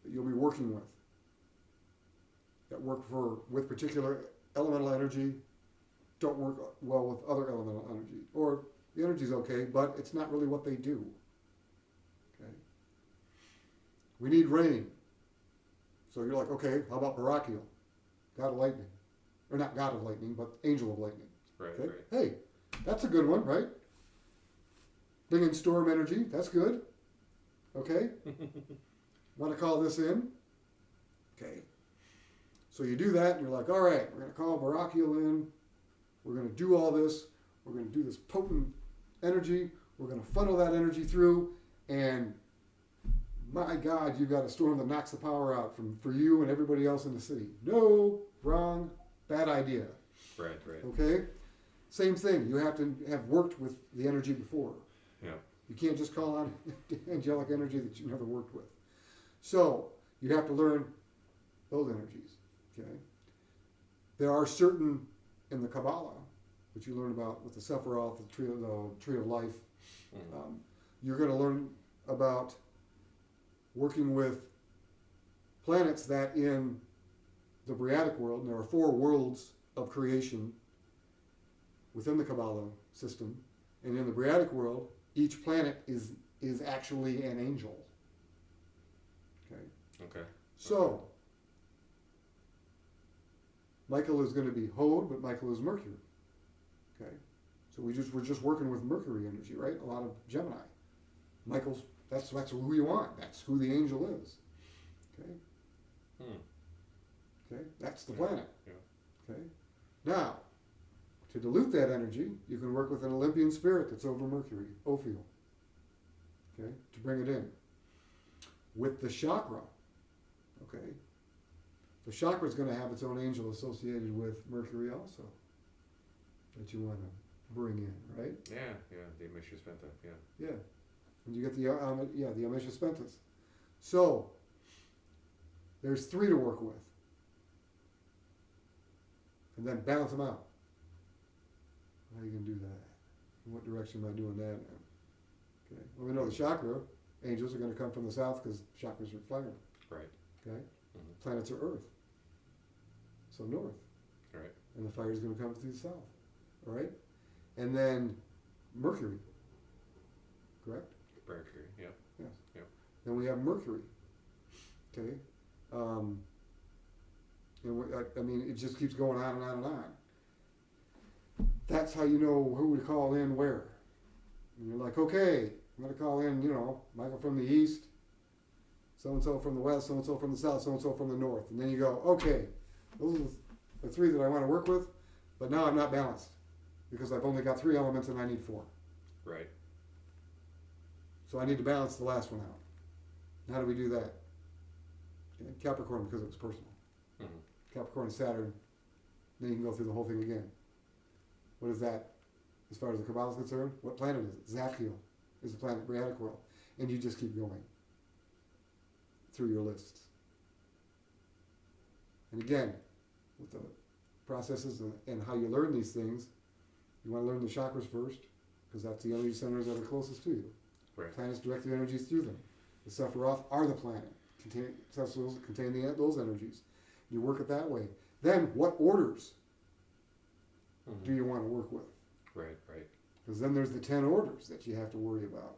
Speaker 2: that you'll be working with that work with particular elemental energy, don't work well with other elemental energy. Or the energy's okay, but it's not really what they do. Okay? We need rain. So you're like, okay, how about Barakiel? God of lightning. Or not God of lightning, but angel of lightning.
Speaker 1: Right.
Speaker 2: Okay?
Speaker 1: Right.
Speaker 2: Hey, that's a good one, right? Bring in storm energy, that's good. Okay? Want to call this in? Okay. So you do that and you're like, all right, we're going to call Barakiel in. We're going to do all this. We're going to do this potent energy. We're going to funnel that energy through. And my God, you've got a storm that knocks the power out for you and everybody else in the city. No, wrong, bad idea.
Speaker 1: Right. Right.
Speaker 2: Okay? Same thing. You have to have worked with the energy before.
Speaker 1: Yeah.
Speaker 2: You can't just call on angelic energy that you never worked with. So you have to learn those energies. Okay? There are certain in the Kabbalah, which you learn about with the Sephiroth, the tree of life. You're going to learn about working with planets that in the Briatic world, and there are 4 worlds of creation within the Kabbalah system, and in the Briatic world, each planet is actually an angel. Okay.
Speaker 1: Okay.
Speaker 2: So, Michael is going to be Hode, but Michael is Mercury. Okay, so we're just working with Mercury energy, right? A lot of Gemini. Michael's that's who you want. That's who the angel is. Okay. Okay, that's the planet.
Speaker 1: Yeah.
Speaker 2: Okay. Now, to dilute that energy, you can work with an Olympian spirit that's over Mercury, Ophiel. Okay, to bring it in. With the chakra, okay, the chakra is going to have its own angel associated with Mercury also that you want to bring in, right?
Speaker 1: Yeah, the Amisha Spenta, yeah.
Speaker 2: Yeah, and you get the the Amisha Spentas. So there's 3 to work with, and then balance them out. How are you going to do that? In what direction am I doing that in? Okay. Well, we know the chakra angels are going to come from the south because chakras are fire.
Speaker 1: Right.
Speaker 2: Okay.
Speaker 1: Mm-hmm.
Speaker 2: Planets are earth. So north.
Speaker 1: Right.
Speaker 2: And the fire is going to come through the south. All right. And then Mercury. Correct.
Speaker 1: Mercury. Yep.
Speaker 2: Yes.
Speaker 1: Yep.
Speaker 2: Then we have Mercury. Okay. I mean, it just keeps going on and on and on. That's how you know who to call in where. And you're like, okay, I'm going to call in, Michael from the east, so-and-so from the west, so-and-so from the south, so-and-so from the north. And then you go, okay, those are the 3 that I want to work with, but now I'm not balanced because I've only got 3 elements and I need 4.
Speaker 1: Right.
Speaker 2: So I need to balance the last one out. How do we do that? Okay, Capricorn, because it was personal.
Speaker 1: Mm-hmm.
Speaker 2: Capricorn and Saturn, then you can go through the whole thing again. What is that? As far as the Kabbalah is concerned, what planet is it? Zaphiel is the planet, Briatic world. And you just keep going through your lists. And again, with the processes and how you learn these things, you want to learn the chakras first, because that's the energy centers that are closest to you.
Speaker 1: Right.
Speaker 2: Planets direct their energies through them. The Sephiroth are the planet. Celestials contain those energies. You work it that way. Then, what orders do you want to work with?
Speaker 1: Right.
Speaker 2: Because then there's the 10 orders that you have to worry about.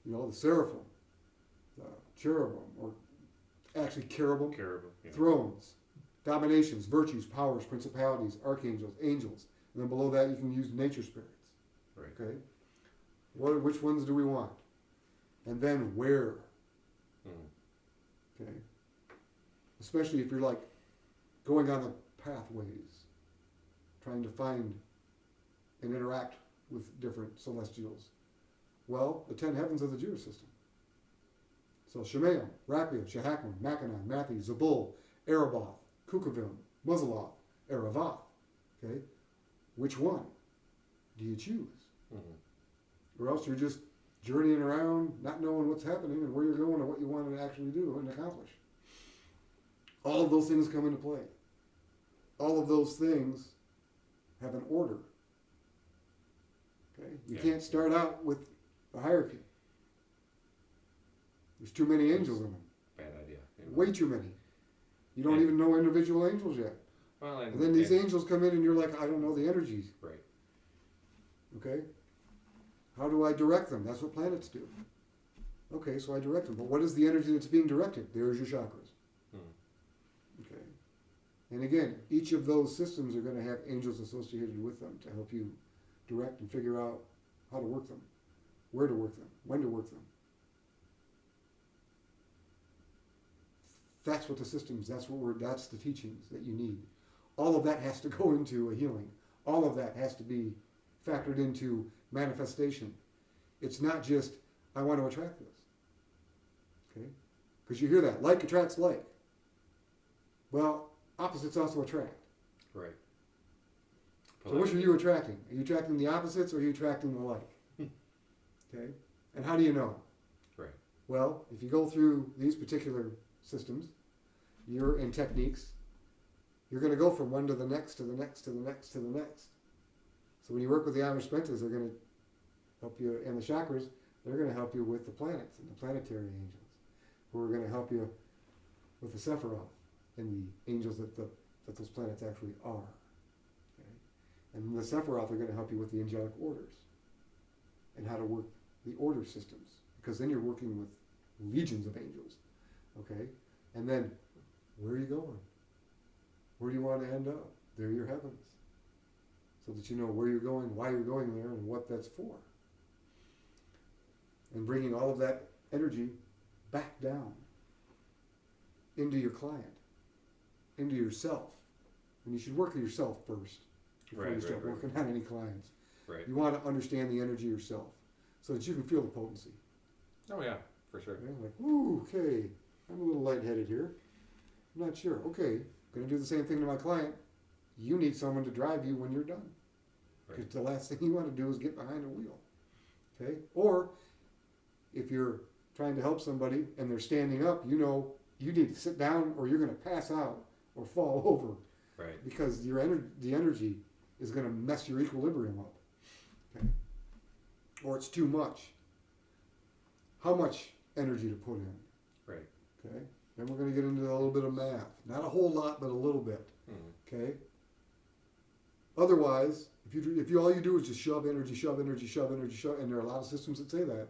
Speaker 2: The seraphim, the cherubim, or actually cherubim,
Speaker 1: yeah.
Speaker 2: thrones, dominations, virtues, powers, principalities, archangels, angels. And then below that you can use nature spirits.
Speaker 1: Right.
Speaker 2: Okay? Which ones do we want? And then where? Okay? Especially if you're like going on the pathways, trying to find and interact with different celestials. Well, the 10 heavens of the Jewish system. So Shemaim, Rakia, Shahakman, Machanan, Mathi, Zabul, Erebath, Kukavim, Muzaloth, Eravath. Okay? Which one do you choose?
Speaker 1: Mm-hmm.
Speaker 2: Or else you're just journeying around, not knowing what's happening and where you're going and what you want to actually do and accomplish. All of those things come into play. All of those things have an order. Okay? You can't start out with a hierarchy. There's too many angels in them.
Speaker 1: Bad idea.
Speaker 2: Way too many. You don't even know individual angels yet.
Speaker 1: Well,
Speaker 2: and then these angels come in and you're like, I don't know the energies.
Speaker 1: Right.
Speaker 2: Okay? How do I direct them? That's what planets do. Okay, so I direct them. But what is the energy that's being directed? There's your chakras. Okay? And again, each of those systems are going to have angels associated with them to help you direct and figure out how to work them, where to work them, when to work them. That's what the systems, that's the teachings that you need. All of that has to go into a healing. All of that has to be factored into manifestation. It's not just, I want to attract this. Okay? Because you hear that, like attracts like. Well, opposites also attract.
Speaker 1: Right.
Speaker 2: So which are you attracting? Are you attracting the opposites or are you attracting the like? Okay? And how do you know?
Speaker 1: Right.
Speaker 2: Well, if you go through these particular systems, you're in techniques, you're going to go from one to the next, to the next, to the next, to the next. So when you work with the Amish Spentas, they're going to help you, and the chakras, they're going to help you with the planets and the planetary angels, who are going to help you with the Sephiroth and the angels that those planets actually are. Okay? And the Sephiroth are going to help you with the angelic orders and how to work the order systems, because then you're working with legions of angels. Okay? And then, where are you going? Where do you want to end up? they're your heavens. So that you know where you're going, why you're going there, and what that's for. And bringing all of that energy back down into your client, into yourself. And you should work with yourself first before you start working on any clients.
Speaker 1: Right.
Speaker 2: You want to understand the energy yourself so that you can feel the potency.
Speaker 1: Oh yeah, for sure.
Speaker 2: Okay? Like, ooh, okay, I'm a little lightheaded here. I'm not sure. Okay, going to do the same thing to my client. You need someone to drive you when you're done. Because the last thing you want to do is get behind a wheel. Okay? Or if you're trying to help somebody and they're standing up, you know you need to sit down or you're going to pass out or fall over.
Speaker 1: Right.
Speaker 2: Because the energy is going to mess your equilibrium up. Okay? Or it's too much. How much energy to put in?
Speaker 1: Right.
Speaker 2: Okay? Then we're going to get into a little bit of math. Not a whole lot, but a little bit. Okay? Otherwise, if all you do is just shove energy, and there are a lot of systems that say that,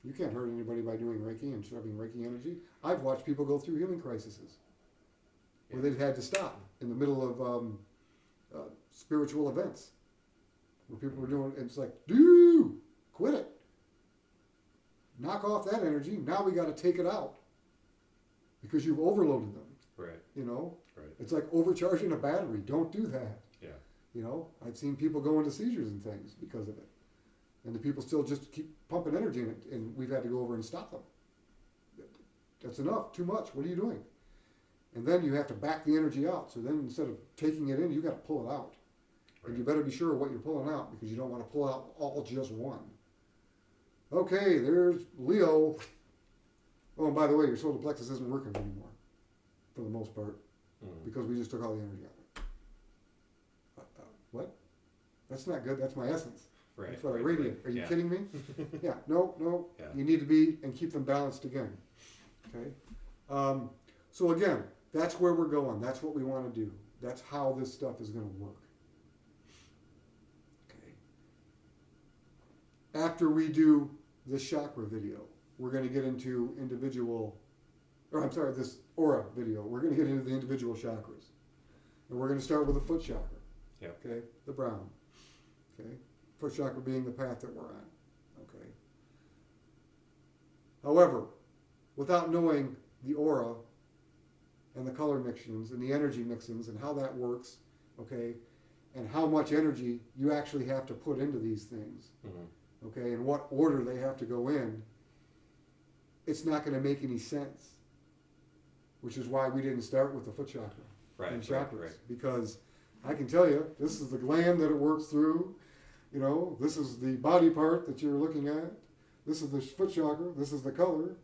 Speaker 2: you can't hurt anybody by doing Reiki and shoving Reiki energy. I've watched people go through healing crises where they've had to stop in the middle of spiritual events. Where people were doing, it's like, dude, quit it. Knock off that energy. Now we got to take it out because you've overloaded them.
Speaker 1: Right.
Speaker 2: You know?
Speaker 1: Right.
Speaker 2: It's like overcharging a battery. Don't do that.
Speaker 1: Yeah.
Speaker 2: You know, I've seen people go into seizures and things because of it. And the people still just keep pumping energy in it, and we've had to go over and stop them. That's enough, too much. What are you doing? And then you have to back the energy out. So then instead of taking it in, you got to pull it out. Right. And you better be sure what you're pulling out because you don't want to pull out all just one. Okay, there's Leo. Oh, and by the way, your solar plexus isn't working anymore for the most part because we just took all the energy out of it. What? That's not good. That's my essence.
Speaker 1: Right.
Speaker 2: That's what I radiate. Are you kidding me? Yeah. No.
Speaker 1: Yeah.
Speaker 2: You need to be and keep them balanced again. Okay. So again, that's where we're going. That's what we want to do. That's how this stuff is going to work. Okay. After we do this chakra video, we're going to get into this aura video. We're going to get into the individual chakras. And we're going to start with the foot chakra.
Speaker 1: Yep.
Speaker 2: Okay. The brown. Okay. Foot chakra being the path that we're on. Okay. However, without knowing the aura and the color mixings and the energy mixings and how that works, okay, and how much energy you actually have to put into these things, okay, and what order they have to go in, it's not going to make any sense. Which is why we didn't start with the foot chakra and chakras, because I can tell you, this is the gland that it works through. You know, this is the body part that you're looking at. This is the foot chakra. This is the color.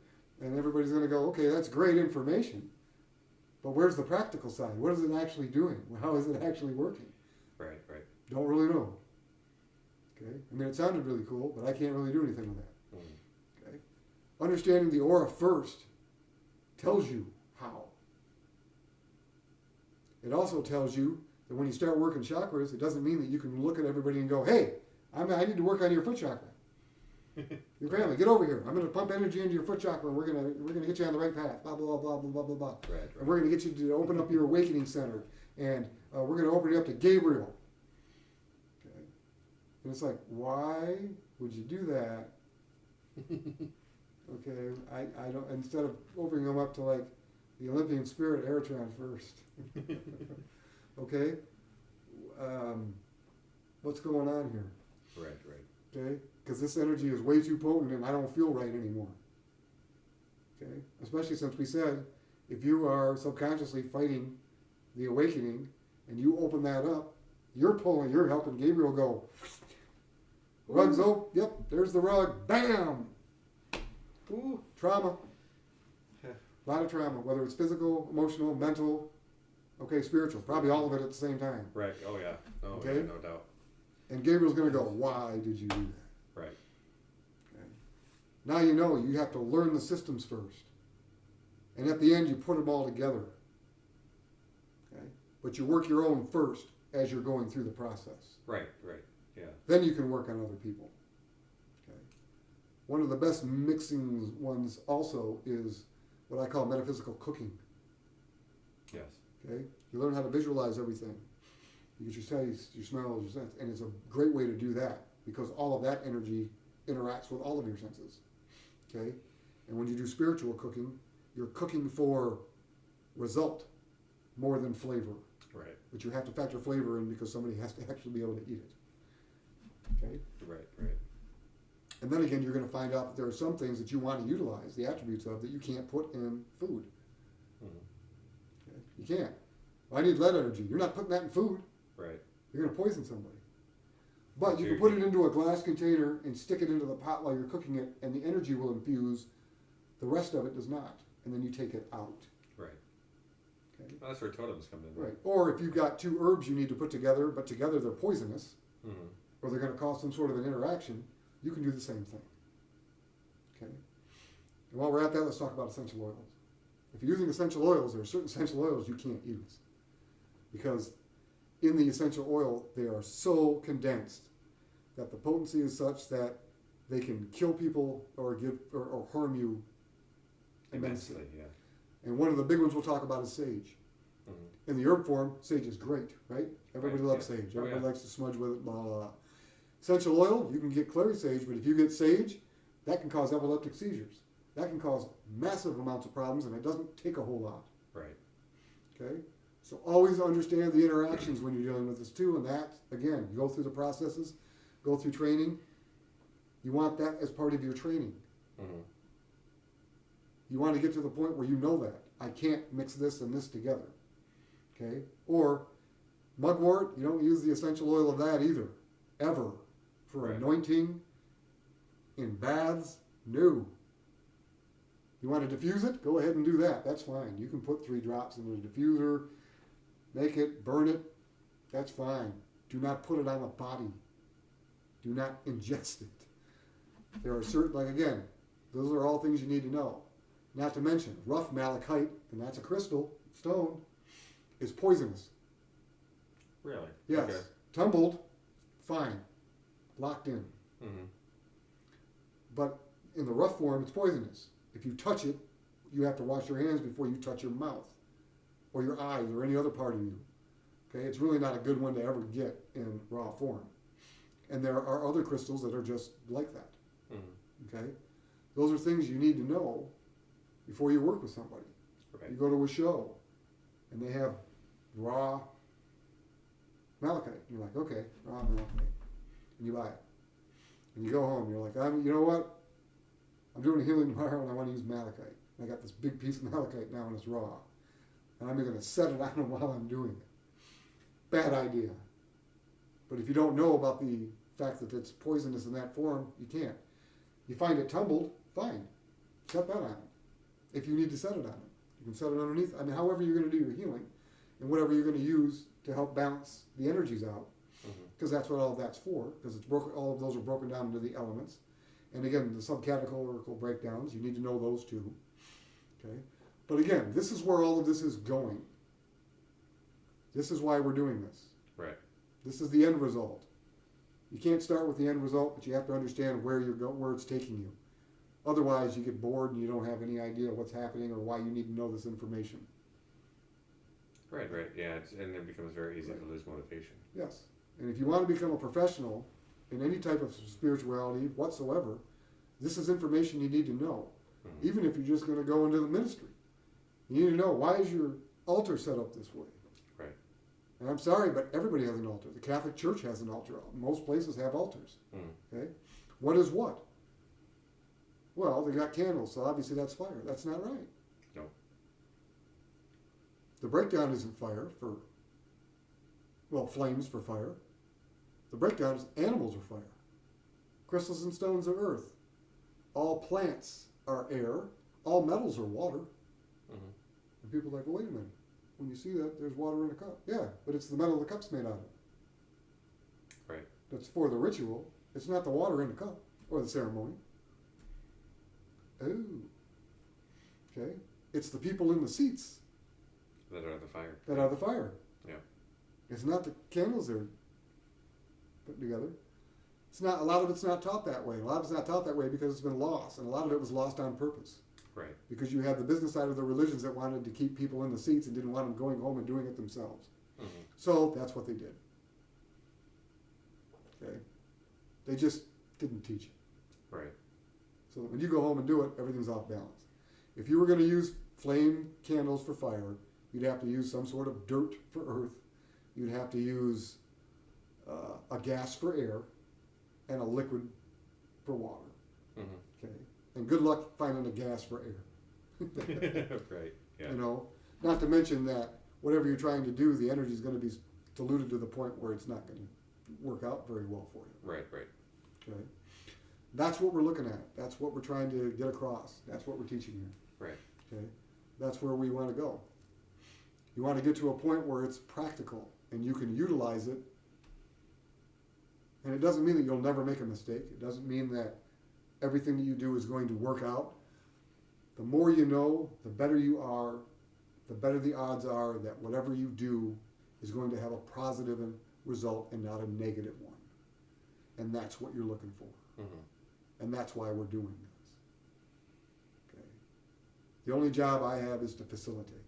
Speaker 2: And everybody's going to go, okay, that's great information. But where's the practical side? What is it actually doing? How is it actually working?
Speaker 1: Right.
Speaker 2: Don't really know. Okay? I mean, it sounded really cool, but I can't really do anything with that. Okay? Understanding the aura first tells you how. It also tells you that when you start working chakras, it doesn't mean that you can look at everybody and go, hey, I need to work on your foot chakra. Your family, get over here. I'm going to pump energy into your foot chakra, and we're going to get you on the right path. Blah blah blah blah blah blah blah.
Speaker 1: Right.
Speaker 2: And we're going to get you to open up your awakening center, and we're going to open you up to Gabriel. Okay. And it's like, why would you do that? Okay. I don't. Instead of opening them up to like the Olympian Spirit Airtron first. Okay. What's going on here?
Speaker 1: Right.
Speaker 2: Okay, because this energy is way too potent and I don't feel right anymore. Okay, especially since we said if you are subconsciously fighting the awakening and you open that up, you're helping Gabriel go. Rugs open, yep, there's the rug, bam! Ooh, trauma. A lot of trauma, whether it's physical, emotional, mental, okay, spiritual, probably all of it at the same time.
Speaker 1: Right, oh yeah,
Speaker 2: Okay?
Speaker 1: Yeah, no doubt.
Speaker 2: And Gabriel's going to go, why did you do that?
Speaker 1: Right.
Speaker 2: Okay. Now you know you have to learn the systems first. And at the end, you put them all together. Okay. But you work your own first as you're going through the process.
Speaker 1: Right, yeah.
Speaker 2: Then you can work on other people. Okay. One of the best mixing ones also is what I call metaphysical cooking.
Speaker 1: Yes.
Speaker 2: Okay. You learn how to visualize everything. You get your taste, your smells, your sense, and it's a great way to do that because all of that energy interacts with all of your senses. Okay? And when you do spiritual cooking, you're cooking for result more than flavor.
Speaker 1: Right.
Speaker 2: But you have to factor flavor in because somebody has to actually be able to eat it. Okay?
Speaker 1: Right.
Speaker 2: And then again, you're going to find out that there are some things that you want to utilize, the attributes of, that you can't put in food.
Speaker 1: Mm-hmm.
Speaker 2: Okay? You can't. Well, I need lead energy. You're not putting that in food.
Speaker 1: Right.
Speaker 2: You're going to poison somebody. But you can put it into a glass container and stick it into the pot while you're cooking it, and the energy will infuse. The rest of it does not. And then you take it out.
Speaker 1: Right.
Speaker 2: Okay?
Speaker 1: Well, that's where totems come in.
Speaker 2: Right. Or if you've got two herbs you need to put together, but together they're poisonous,
Speaker 1: Mm-hmm.
Speaker 2: or they're going to cause some sort of an interaction, you can do the same thing. Okay? And while we're at that, let's talk about essential oils. If you're using essential oils, there are certain essential oils you can't use. Because in the essential oil, they are so condensed that the potency is such that they can kill people or give or harm you immensely.
Speaker 1: Yeah.
Speaker 2: And one of the big ones we'll talk about is sage.
Speaker 1: Mm-hmm.
Speaker 2: In the herb form, sage is great, right? Everybody
Speaker 1: Right,
Speaker 2: loves
Speaker 1: yeah.
Speaker 2: sage.
Speaker 1: Oh,
Speaker 2: Everybody
Speaker 1: yeah.
Speaker 2: likes to smudge with it, blah, blah, blah. Essential oil, you can get clary sage, but if you get sage, that can cause epileptic seizures. That can cause massive amounts of problems, and it doesn't take a whole lot.
Speaker 1: Right.
Speaker 2: Okay? So always understand the interactions when you're dealing with this too, and that, again, you go through the processes, go through training. You want that as part of your training.
Speaker 1: Mm-hmm.
Speaker 2: You want to get to the point where you know that. I can't mix this and this together. Okay? Or mugwort, you don't use the essential oil of that either. Ever. For
Speaker 1: Right.
Speaker 2: anointing, in baths, no. You want to diffuse it? Go ahead and do that. That's fine. You can put 3 drops in the diffuser, make it, burn it. That's fine. Do not put it on a body. Do not ingest it. There are certain, like again, those are all things you need to know. Not to mention, rough malachite, and that's a crystal, stone, is poisonous.
Speaker 1: Really?
Speaker 2: Yes.
Speaker 1: Okay.
Speaker 2: Tumbled, fine. Locked in.
Speaker 1: Mm-hmm.
Speaker 2: But in the rough form, it's poisonous. If you touch it, you have to wash your hands before you touch your mouth or your eyes or any other part of you. Okay, it's really not a good one to ever get in raw form. And there are other crystals that are just like that.
Speaker 1: Mm-hmm.
Speaker 2: Okay, those are things you need to know before you work with somebody.
Speaker 1: Right.
Speaker 2: You go to a show and they have raw malachite. You're like, okay, raw malachite. And you buy it. And you go home, you're like, you know what? I'm doing a healing tomorrow and I want to use malachite. And I got this big piece of malachite now and it's raw. And I'm going to set it on them while I'm doing it. Bad idea. But if you don't know about the fact that it's poisonous in that form, you can't. You find it tumbled, fine. Set that on it. If you need to set it on it. You can set it underneath. I mean, however you're going to do your healing and whatever you're going to use to help balance the energies out. Because that's what all of that's for. Because it's broken. All of those are broken down into the elements. And again, the subcategorical breakdowns, you need to know those too. Okay? But again, this is where all of this is going. This is why we're doing this.
Speaker 1: Right.
Speaker 2: This is the end result. You can't start with the end result, but you have to understand where where it's taking you. Otherwise, you get bored and you don't have any idea what's happening or why you need to know this information.
Speaker 1: Right. Yeah, and it becomes very easy to lose motivation.
Speaker 2: Yes. And if you want to become a professional in any type of spirituality whatsoever, this is information you need to know.
Speaker 1: Mm-hmm.
Speaker 2: Even if you're just going to go into the ministry. You need to know, why is your altar set up this way?
Speaker 1: Right.
Speaker 2: And I'm sorry, but everybody has an altar. The Catholic Church has an altar. Most places have altars.
Speaker 1: Mm.
Speaker 2: Okay? What is what? Well, they got candles, so obviously that's fire. That's not right.
Speaker 1: No.
Speaker 2: The breakdown isn't fire for, well, flames for fire. The breakdown is animals are fire. Crystals and stones are earth. All plants are air. All metals are water.
Speaker 1: Mm-hmm.
Speaker 2: And people are like, well, wait a minute. When you see that, there's water in a cup. Yeah, but it's the metal the cup's made out of.
Speaker 1: Right.
Speaker 2: That's for the ritual. It's not the water in the cup or the ceremony. Oh. Okay. It's the people in the seats
Speaker 1: That are the fire.
Speaker 2: that are the fire.
Speaker 1: Yeah.
Speaker 2: It's not the candles they're putting together. It's not. A lot of it's not taught that way. A lot of it's not taught that way because it's been lost, and a lot of it was lost on purpose.
Speaker 1: Right.
Speaker 2: Because you had the business side of the religions that wanted to keep people in the seats and didn't want them going home and doing it themselves.
Speaker 1: Mm-hmm.
Speaker 2: So that's what they did. Okay? They just didn't teach it.
Speaker 1: Right.
Speaker 2: So that when you go home and do it, everything's off balance. If you were going to use flame candles for fire, you'd have to use some sort of dirt for earth. You'd have to use a gas for air and a liquid for water.
Speaker 1: Mm-hmm.
Speaker 2: Okay? And good luck finding a gas for air.
Speaker 1: Right. Yeah.
Speaker 2: You know, not to mention that whatever you're trying to do, the energy is going to be diluted to the point where it's not going to work out very well for you.
Speaker 1: Right. Right.
Speaker 2: Okay? That's what we're looking at. That's what we're trying to get across. That's what we're teaching you.
Speaker 1: Right.
Speaker 2: Okay? That's where we want to go. You want to get to a point where it's practical and you can utilize it. And it doesn't mean that you'll never make a mistake. It doesn't mean that everything that you do is going to work out. The more you know, the better you are, the better the odds are that whatever you do is going to have a positive result and not a negative one. And that's what you're looking for.
Speaker 1: Mm-hmm.
Speaker 2: And that's why we're doing this. Okay. The only job I have is to facilitate.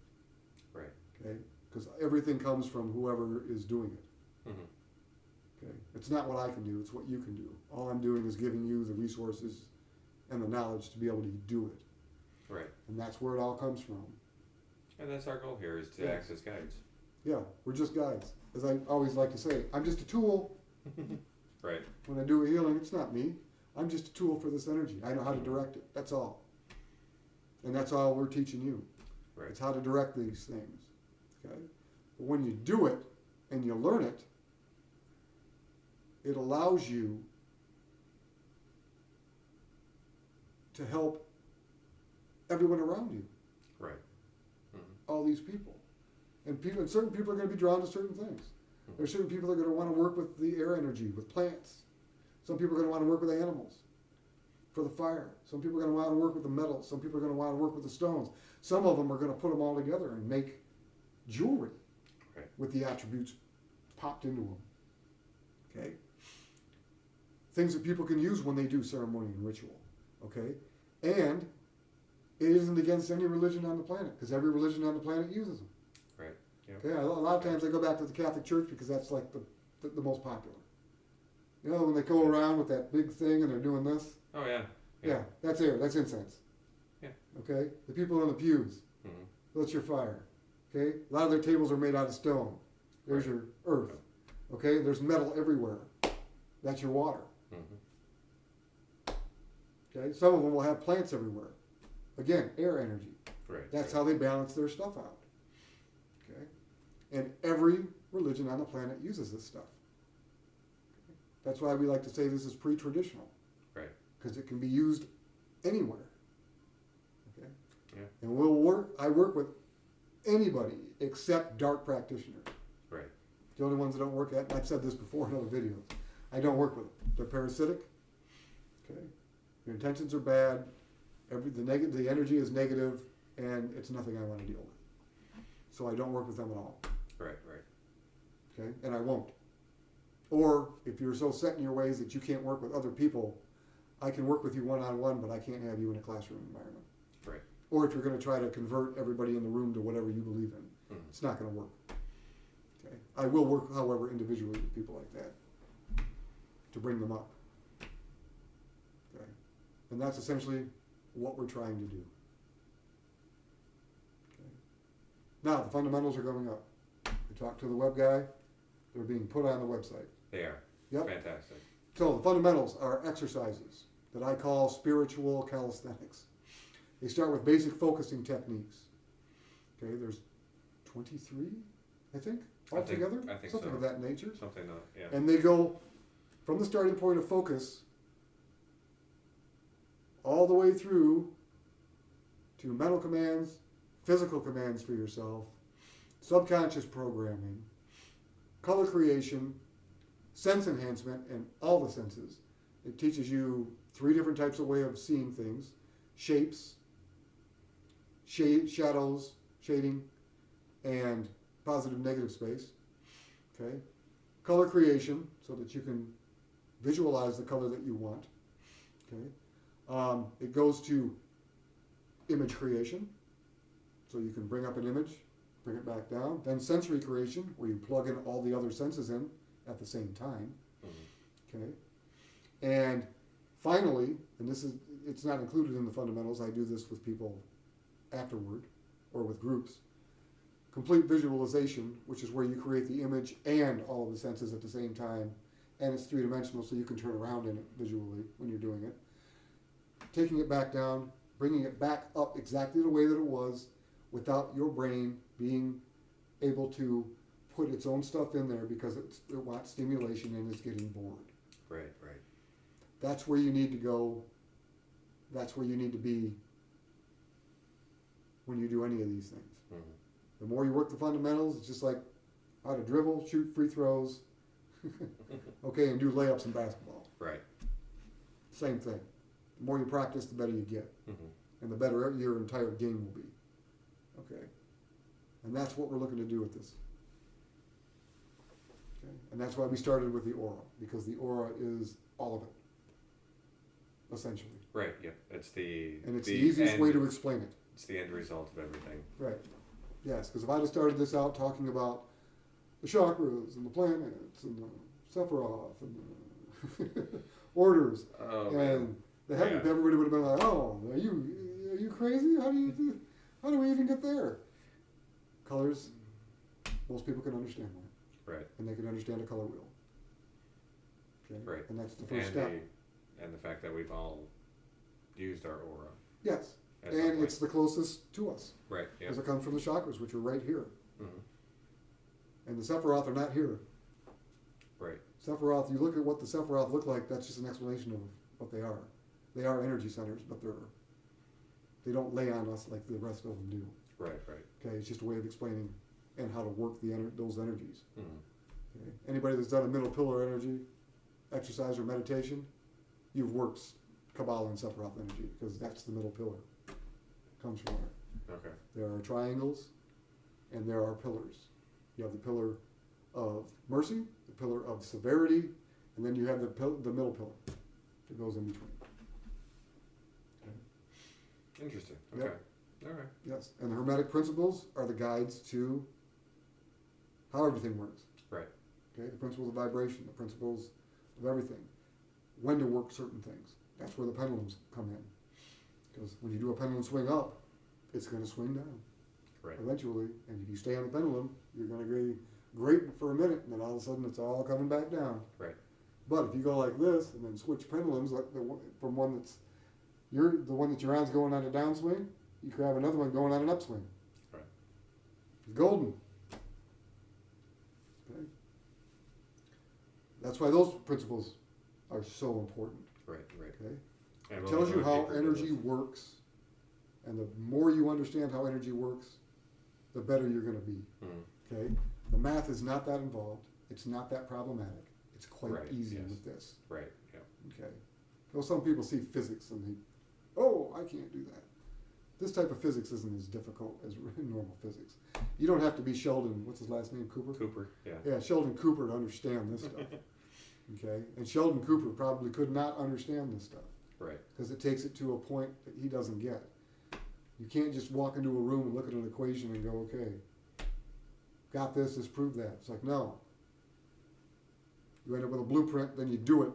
Speaker 1: Right.
Speaker 2: Okay. Because everything comes from whoever is doing it.
Speaker 1: Mm-hmm.
Speaker 2: Okay. It's not what I can do, it's what you can do. All I'm doing is giving you the resources and the knowledge to be able to do it.
Speaker 1: Right.
Speaker 2: And that's where it all comes from.
Speaker 1: And that's our goal here, is to
Speaker 2: Yeah.
Speaker 1: act as guides.
Speaker 2: Yeah, we're just guides. As I always like to say, I'm just a tool.
Speaker 1: Right.
Speaker 2: When I do a healing, it's not me. I'm just a tool for this energy. I know how to direct it. That's all. And that's all we're teaching you.
Speaker 1: Right.
Speaker 2: It's how to direct these things. Okay? But when you do it and you learn it, it allows you to help everyone around you.
Speaker 1: Right. Mm-hmm.
Speaker 2: All these people. And certain people are going to be drawn to certain things. There's certain people that are going to want to work with the air energy, with plants. Some people are going to want to work with animals for the fire. Some people are going to want to work with the metals. Some people are going to want to work with the stones. Some of them are going to put them all together and make jewelry with the attributes popped into them. Okay? Things that people can use when they do ceremony and ritual. Okay? And it isn't against any religion on the planet, because every religion on the planet uses them.
Speaker 1: Right. Yep.
Speaker 2: Okay? A lot of times I go back to the Catholic Church because that's like the most popular. You know, when they go around with that big thing and they're doing this.
Speaker 1: Oh, yeah.
Speaker 2: Yeah, that's air. That's incense.
Speaker 1: Yeah.
Speaker 2: Okay? The people in the pews.
Speaker 1: Mm-hmm.
Speaker 2: That's your fire. Okay? A lot of their tables are made out of stone. There's your earth. Okay? There's metal everywhere. That's your water.
Speaker 1: Mm-hmm.
Speaker 2: Okay? Some of them will have plants everywhere. Again, air energy.
Speaker 1: Right.
Speaker 2: That's how they balance their stuff out. Okay? And every religion on the planet uses this stuff. Okay? That's why we like to say this is pre-traditional.
Speaker 1: Right.
Speaker 2: Because it can be used anywhere. Okay?
Speaker 1: Yeah.
Speaker 2: And I work with anybody except dark practitioners.
Speaker 1: Right.
Speaker 2: The only ones that don't work at, and I've said this before in other videos, I don't work with them. They're parasitic. Okay? Your intentions are bad. The energy is negative, and it's nothing I want to deal with. So I don't work with them at all.
Speaker 1: Right, right.
Speaker 2: Okay? And I won't. Or if you're so set in your ways that you can't work with other people, I can work with you one-on-one, but I can't have you in a classroom environment.
Speaker 1: Right.
Speaker 2: Or if you're going to try to convert everybody in the room to whatever you believe in, it's not going to work. Okay? I will work, however, individually with people like that to bring them up. Okay? And that's essentially what we're trying to do. Okay? Now, the fundamentals are going up. I talked to the web guy. They're being put on the website.
Speaker 1: They are.
Speaker 2: Yep.
Speaker 1: Fantastic.
Speaker 2: So the fundamentals are exercises that I call spiritual calisthenics. They start with basic focusing techniques. Okay, there's 23, I think, altogether.
Speaker 1: I think
Speaker 2: something
Speaker 1: so.
Speaker 2: of that nature.
Speaker 1: Something, yeah.
Speaker 2: And they go from the starting point of focus all the way through to mental commands, physical commands for yourself, subconscious programming, color creation, sense enhancement, and all the senses. It teaches you 3 different types of way of seeing things: shapes, shadows, shading, and positive negative space. Okay, color creation, so that you can visualize the color that you want. Okay, it goes to image creation, so you can bring up an image, bring it back down. Then sensory creation, where you plug in all the other senses in at the same time. Okay? And finally, and it's not included in the fundamentals, I do this with people afterward or with groups, complete visualization, which is where you create the image and all of the senses at the same time, and it's three-dimensional, so you can turn around in it visually when you're doing it. Taking it back down, bringing it back up exactly the way that it was, without your brain being able to put its own stuff in there because it wants stimulation and is getting bored.
Speaker 1: Right, right.
Speaker 2: That's where you need to go. That's where you need to be when you do any of these things.
Speaker 1: Mm-hmm.
Speaker 2: The more you work the fundamentals, it's just like how to dribble, shoot free throws, okay, and do layups in basketball.
Speaker 1: Right.
Speaker 2: Same thing. The more you practice, the better you get.
Speaker 1: Mm-hmm.
Speaker 2: And the better your entire game will be. Okay? And that's what we're looking to do with this. Okay? And that's why we started with the aura, because the aura is all of it, essentially.
Speaker 1: Right, yeah. It's the
Speaker 2: easiest way to explain it.
Speaker 1: It's the end result of everything.
Speaker 2: Right. Yes, because if I'd have started this out talking about the chakras and the planets and the Sephiroth and the orders and the heavens, everybody would have been like, "Oh, are you crazy? How do we even get there?" Colors, most people can understand that.
Speaker 1: Right.
Speaker 2: And they can understand a color wheel. Okay.
Speaker 1: Right.
Speaker 2: And that's the first step.
Speaker 1: And the fact that we've all used our aura.
Speaker 2: Yes. And it's the closest to us.
Speaker 1: Right. Yeah.
Speaker 2: Because it comes from the chakras, which are right here.
Speaker 1: Mm-hmm.
Speaker 2: And the Sephiroth are not here.
Speaker 1: Right.
Speaker 2: Sephiroth, you look at what the Sephiroth look like, that's just an explanation of what they are. They are energy centers, but they don't lay on us like the rest of them do.
Speaker 1: Right, right.
Speaker 2: Okay, it's just a way of explaining and how to work those energies.
Speaker 1: Mm-hmm.
Speaker 2: Okay? Anybody that's done a middle pillar energy exercise or meditation, you've worked Kabbalah and Sephiroth energy, because that's the middle pillar. Comes from there.
Speaker 1: Okay.
Speaker 2: There are triangles and there are pillars. You have the pillar of mercy, the pillar of severity, and then you have the middle pillar that goes in between. Okay.
Speaker 1: Interesting. Okay.
Speaker 2: Yep.
Speaker 1: All right.
Speaker 2: Yes, and the Hermetic principles are the guides to how everything works.
Speaker 1: Right.
Speaker 2: Okay, the principles of vibration, the principles of everything, when to work certain things. That's where the pendulums come in. Because when you do a pendulum swing up, it's going to swing down.
Speaker 1: Right.
Speaker 2: Eventually, and if you stay on the pendulum, you're going to be great for a minute, and then all of a sudden it's all coming back down.
Speaker 1: Right.
Speaker 2: But if you go like this and then switch pendulums, like from one that's the one that you're on's going on a downswing, you could have another one going on an upswing.
Speaker 1: Right.
Speaker 2: It's golden. Okay. That's why those principles are so important.
Speaker 1: Right. Right.
Speaker 2: Okay.
Speaker 1: And
Speaker 2: It tells you how energy works, and the more you understand how energy works, the better you're going to be.
Speaker 1: Mm-hmm.
Speaker 2: Okay. The math is not that involved. It's not that problematic. It's quite easy with this.
Speaker 1: Right. Yeah.
Speaker 2: Okay. Well, some people see physics and oh, I can't do that. This type of physics isn't as difficult as normal physics. You don't have to be Sheldon, what's his last name, Cooper?
Speaker 1: Cooper. Yeah.
Speaker 2: Yeah, Sheldon Cooper to understand this stuff. Okay. And Sheldon Cooper probably could not understand this stuff.
Speaker 1: Right.
Speaker 2: Because it takes it to a point that he doesn't get. You can't just walk into a room and look at an equation and go, okay, got this, let's prove that. It's like, no. You end up with a blueprint, then you do it,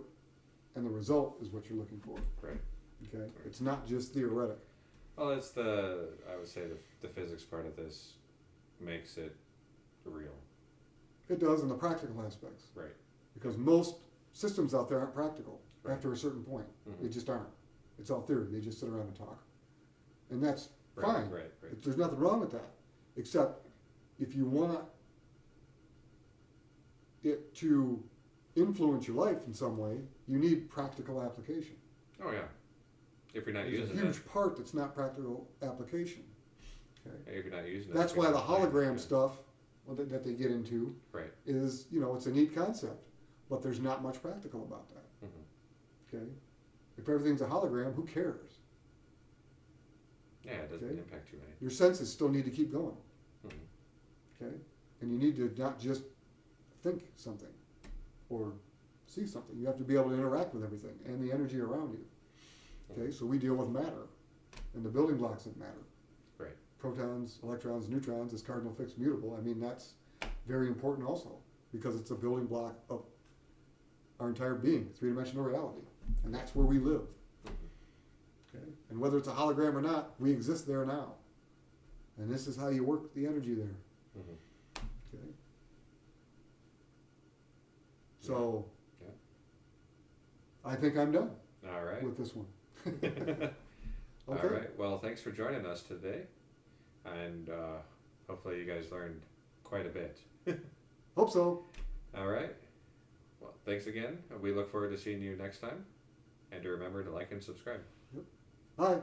Speaker 2: and the result is what you're looking for.
Speaker 1: Right.
Speaker 2: Okay? Right. It's not just theoretic.
Speaker 1: Well, it's I would say the physics part of this makes it real.
Speaker 2: It does in the practical aspects.
Speaker 1: Right.
Speaker 2: Because most systems out there aren't practical after a certain point.
Speaker 1: Mm-hmm.
Speaker 2: They just aren't. It's all theory. They just sit around and talk. And that's fine.
Speaker 1: Right.
Speaker 2: There's nothing wrong with that. Except if you want it to influence your life in some way, you need practical application.
Speaker 1: Oh, yeah. If you're not
Speaker 2: There's
Speaker 1: using
Speaker 2: a huge
Speaker 1: it.
Speaker 2: part that's not practical application. Okay.
Speaker 1: If you're not using it.
Speaker 2: That's why the hologram stuff that they get into is, it's a neat concept, but there's not much practical about that.
Speaker 1: Mm-hmm.
Speaker 2: Okay? If everything's a hologram, who cares?
Speaker 1: Yeah, it doesn't impact you any.
Speaker 2: Your senses still need to keep going.
Speaker 1: Mm-hmm.
Speaker 2: Okay? And you need to not just think something or see something. You have to be able to interact with everything and the energy around you. Okay? So we deal with matter and the building blocks of matter.
Speaker 1: Right.
Speaker 2: Protons, electrons, neutrons is cardinal fixed mutable. I mean, that's very important also because it's a building block of our entire being, three-dimensional reality. And that's where we live. Okay? And whether it's a hologram or not, we exist there now. And this is how you work the energy there. Okay? So,
Speaker 1: Yeah.
Speaker 2: I think I'm done
Speaker 1: All right.
Speaker 2: with this one.
Speaker 1: All
Speaker 2: Okay.
Speaker 1: right. Well, thanks for joining us today, and hopefully you guys learned quite a bit.
Speaker 2: Hope so.
Speaker 1: All right. Well, thanks again. We look forward to seeing you next time, and to remember to like and subscribe.
Speaker 2: Bye.